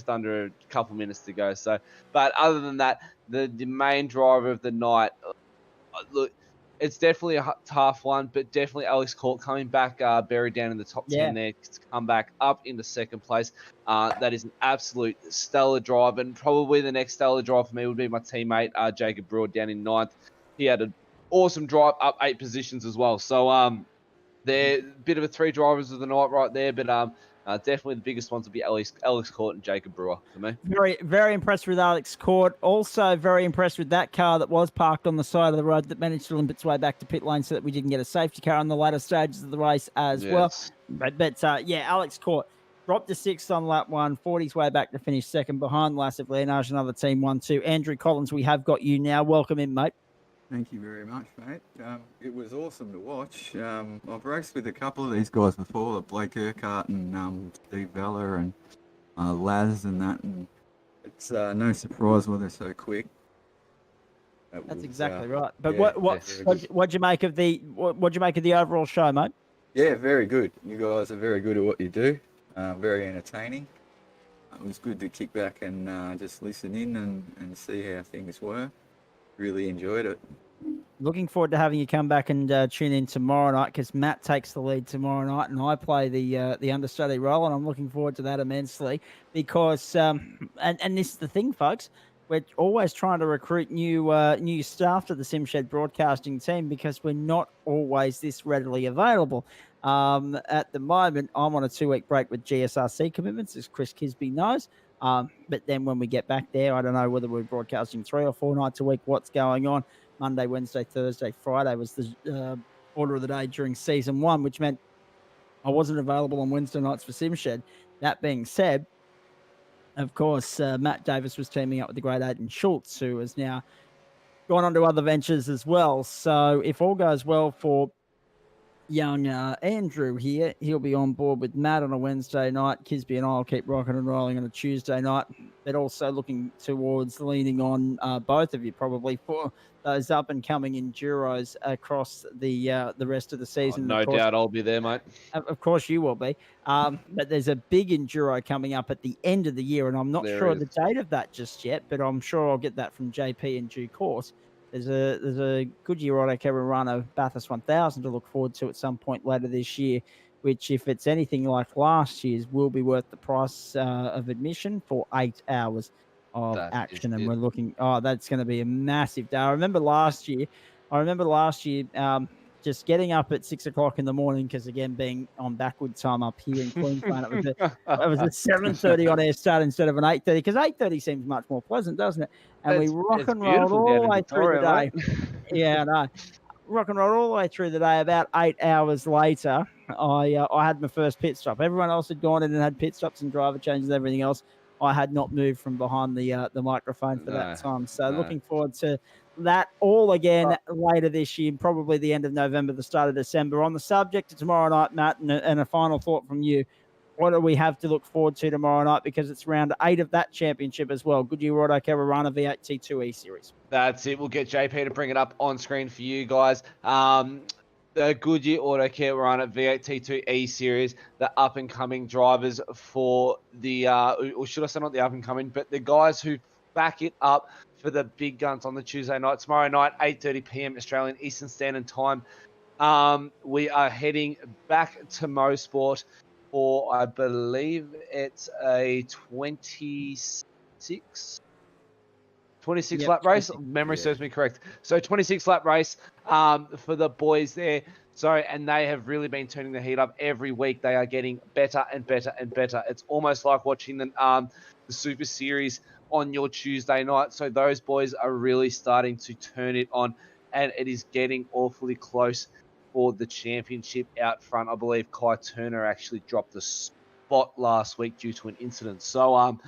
under a couple minutes to go. So, but other than that, the main driver of the night, look, it's definitely a tough one, but definitely Alex Court coming back, buried down in the top 10 there, to come back up into second place. That is an absolute stellar drive, and probably the next stellar drive for me would be my teammate, Jacob Brewer, down in ninth. He had an awesome drive up 8 positions as well. So they're a bit of a 3 drivers of the night right there, but definitely the biggest ones would be Alex Court and Jacob Brewer for me. Very, very impressed with Alex Court. Also very impressed with that car that was parked on the side of the road that managed to limp its way back to pit lane so that we didn't get a safety car on the later stages of the race as well. But yeah, Alex Court dropped to 6th on lap 1, 40's way back to finish second behind Lassif Leonage, another team 1-2. Andrew Collins, we have got you now. Welcome in, mate. Thank you very much, mate. It was awesome to watch. I've raced with a couple of these guys before, Blake Urquhart and Steve Vella and Laz and that, and it's no surprise why they're so quick. That's exactly right. But yeah, what'd you make of the overall show, mate? Yeah, very good. You guys are very good at what you do. Very entertaining. It was good to kick back and just listen in and see how things were. Really enjoyed it. Looking forward to having you come back and tune in tomorrow night, because Matt takes the lead tomorrow night and I play the understudy role, and I'm looking forward to that immensely because and this is the thing, folks. We're always trying to recruit new staff to the SimShed broadcasting team because we're not always this readily available. At the moment, I'm on a 2-week break with GSRC commitments, as Chris Kisby knows. But then when we get back there, I don't know whether we're broadcasting 3 or 4 nights a week, what's going on. Monday, Wednesday, Thursday, Friday was the order of the day during season 1, which meant I wasn't available on Wednesday nights for SimShed. That being said, of course, Matt Davis was teaming up with the great Aidan Schultz, who has now gone on to other ventures as well. So if all goes well for young Andrew here, he'll be on board with Matt on a Wednesday night. Kisby and I will keep rocking and rolling on a Tuesday night, but also looking towards leaning on both of you probably for those up and coming enduros across the rest of the season. No doubt I'll be there, mate. Of course you will be. But there's a big enduro coming up at the end of the year, and I'm not sure the date of that just yet, but I'm sure I'll get that from JP in due course. There's a Goodyear Auto Care run of Bathurst 1000 to look forward to at some point later this year, which, if it's anything like last year's, will be worth the price of admission for 8 hours of action. And we're looking, that's going to be a massive day. I remember last year, just getting up at 6 o'clock in the morning, because again, being on backward time up here in Queensland, it was a 7:30 on air start instead of an 8:30, because 8:30 seems much more pleasant, doesn't it? And we rock and rolled all the way through the day. Yeah, I know. Rock and roll all the way through the day. About 8 hours later, I had my first pit stop. Everyone else had gone in and had pit stops and driver changes and everything else. I had not moved from behind the microphone for that time. So looking forward to that all again later this year, probably the end of November, the start of December. On the subject of tomorrow night, Matt, and a final thought from you. What do we have to look forward to tomorrow night? Because it's round 8 of that championship as well. Goodyear Auto Carolina V8 T2 E Series. That's it. We'll get JP to bring it up on screen for you guys. The Goodyear Auto Carolina V8 T2 E Series, the up-and-coming drivers for the, or should I say not the up-and-coming, but the guys who back it up for the big guns on the Tuesday night. Tomorrow night, 8:30 p.m. Australian Eastern Standard Time. We are heading back to Mosport for, I believe it's a 26 lap race. Memory serves me correct. So 26 lap race for the boys there. So, and they have really been turning the heat up every week. They are getting better and better and better. It's almost like watching the Super Series on your Tuesday night. So those boys are really starting to turn it on, and it is getting awfully close for the championship out front. I believe Kai Turner actually dropped the spot last week due to an incident. So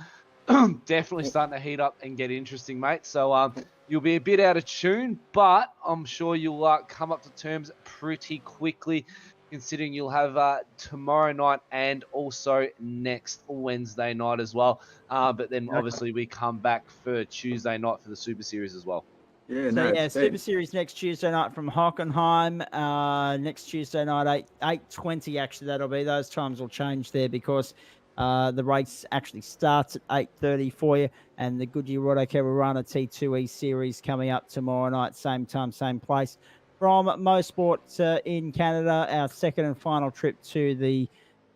definitely starting to heat up and get interesting, mate. So you'll be a bit out of tune, but I'm sure you'll come up to terms pretty quickly, considering you'll have tomorrow night and also next Wednesday night as well. But then obviously we come back for Tuesday night for the Super Series as well. Yeah, So no, yeah, it's Super Series next Tuesday night from Hockenheim. Next Tuesday night, 8:20 actually that'll be. Those times will change there because the race actually starts at 8:30 for you, and the Goodyear Auto Carolina T2E Series coming up tomorrow night, same time, same place. From Mosport in Canada, our second and final trip to the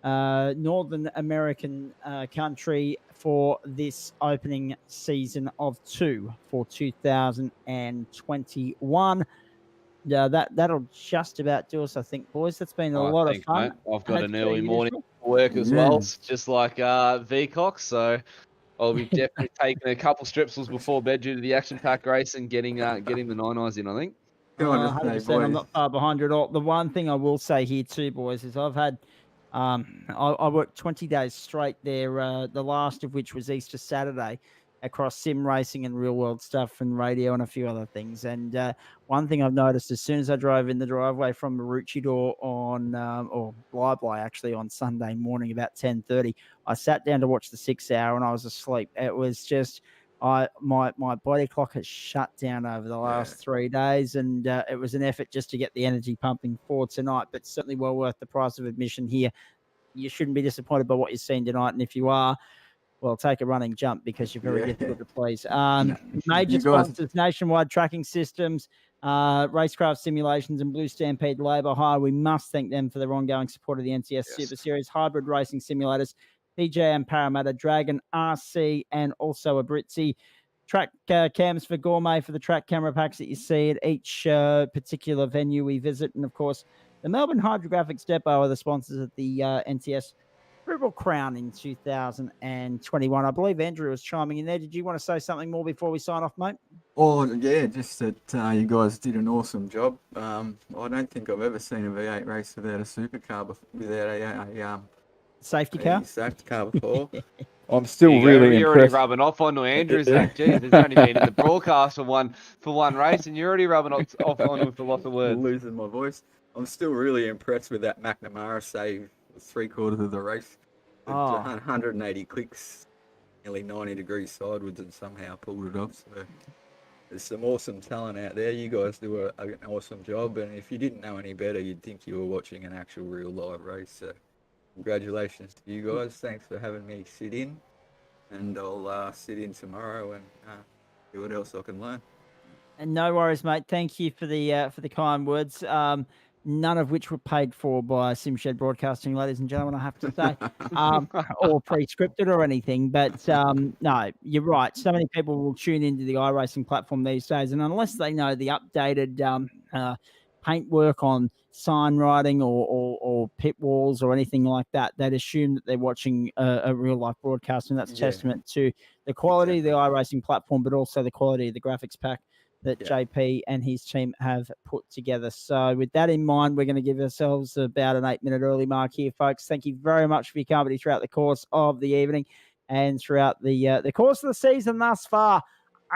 Northern American country for this opening season of 2 for 2021. That'll just about do us, I think, boys. That's been a lot of fun. Mate. I've got That's an early been morning useful. work as Yeah. well, just like VCOX. So I'll be definitely taking a couple stripsels before bed due to the action pack race and getting the 9-eyes in, I think. Gotta say, 100%. I'm boys. not far behind you at all. The one thing I will say here too, boys, is I've had I worked 20 days straight there, the last of which was Easter Saturday, across sim racing and real world stuff and radio and a few other things. And one thing I've noticed as soon as I drove in the driveway from Maroochydore on or Bly actually on Sunday morning about 10:30, I sat down to watch the 6 hour and I was asleep. It was just my body clock has shut down over the last 3 days, and it was an effort just to get the energy pumping for tonight, but certainly well worth the price of admission here. You shouldn't be disappointed by what you've seen tonight, and if you are, well, take a running jump because you're very difficult to please. Major You guys- sponsors: Nationwide Tracking Systems, Racecraft Simulations, and Blue Stampede Labour Hire. We must thank them for their ongoing support of the NTS Super Series, Hybrid Racing Simulators, PJM Parramatta, Dragon, RC, and also a Britzy. Track cams for Gourmet for the track camera packs that you see at each particular venue we visit. And, of course, the Melbourne Hydrographics Depot are the sponsors of the NTS Triple Crown in 2021. I believe Andrew was chiming in there. Did you want to say something more before we sign off, mate? Oh, yeah, just that you guys did an awesome job. I don't think I've ever seen a V8 race without a supercar, without a Safety car? safety car before. I'm still You're really already impressed. rubbing off onto Andrew, Zach. Jeez, he's only been in the broadcast for one race, and you're already rubbing off on him with lots of words. Losing my voice. I'm still really impressed with that McNamara save 3/4 of the race. With 180 clicks, nearly 90 degrees sideways, and somehow pulled it off. So there's some awesome talent out there. You guys do an awesome job, and if you didn't know any better, you'd think you were watching an actual real live race. So congratulations to you guys. Thanks for having me sit in, and I'll sit in tomorrow and see what else I can learn. And no worries, mate. Thank you for the kind words. None of which were paid for by SimShed Broadcasting, ladies and gentlemen, I have to say, or pre-scripted or anything. But no, you're right. So many people will tune into the iRacing platform these days, and unless they know the updated paintwork on sign writing or pit walls or anything like that, they'd assume that they're watching a real life broadcast, and that's testament to the quality of the iRacing platform, but also the quality of the graphics pack that JP and his team have put together. So with that in mind, we're going to give ourselves about an 8-minute early mark here, folks. Thank you very much for your company throughout the course of the evening and throughout the course of the season thus far.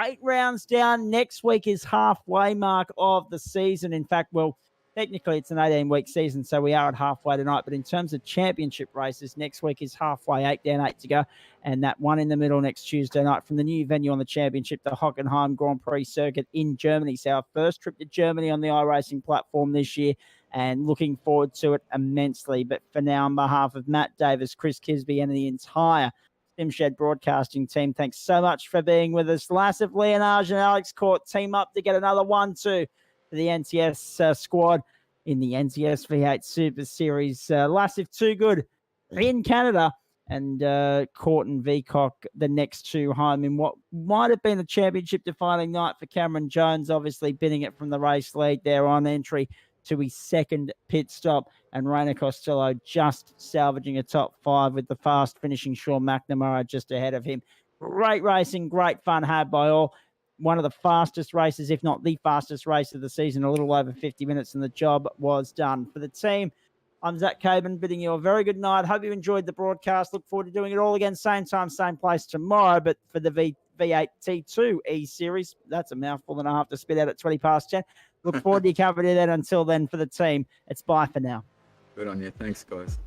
8 rounds down. Next week is halfway mark of the season. In fact, well, technically it's an 18-week season, so we are at halfway tonight. But in terms of championship races, next week is halfway, 8 down, 8 to go. And that one in the middle next Tuesday night from the new venue on the championship, the Hockenheim Grand Prix circuit in Germany. So our first trip to Germany on the iRacing platform this year, and looking forward to it immensely. But for now, on behalf of Matt Davis, Chris Kisby, and the entire SimShed Broadcasting team, thanks so much for being with us. Lassif, Leonage, and Alex Court team up to get another 1-2 for the NTS squad in the NTS V8 Super Series. Lassif, too good in Canada, and Court and Vicock the next two home in what might have been a championship defining night for Cameron Jones, obviously binning it from the race lead there on entry to his second pit stop, and Rainer Costello just salvaging a top 5 with the fast finishing Sean McNamara just ahead of him. Great racing, great fun had by all. One of the fastest races, if not the fastest race of the season, a little over 50 minutes, and the job was done. For the team, I'm Zach Caban, bidding you a very good night. Hope you enjoyed the broadcast. Look forward to doing it all again, same time, same place tomorrow. But for the V8 T2 E-Series. That's a mouthful and a half to spit out at 20 past 10. Look forward to your company then. Until then, for the team, it's bye for now. Good on you. Thanks, guys.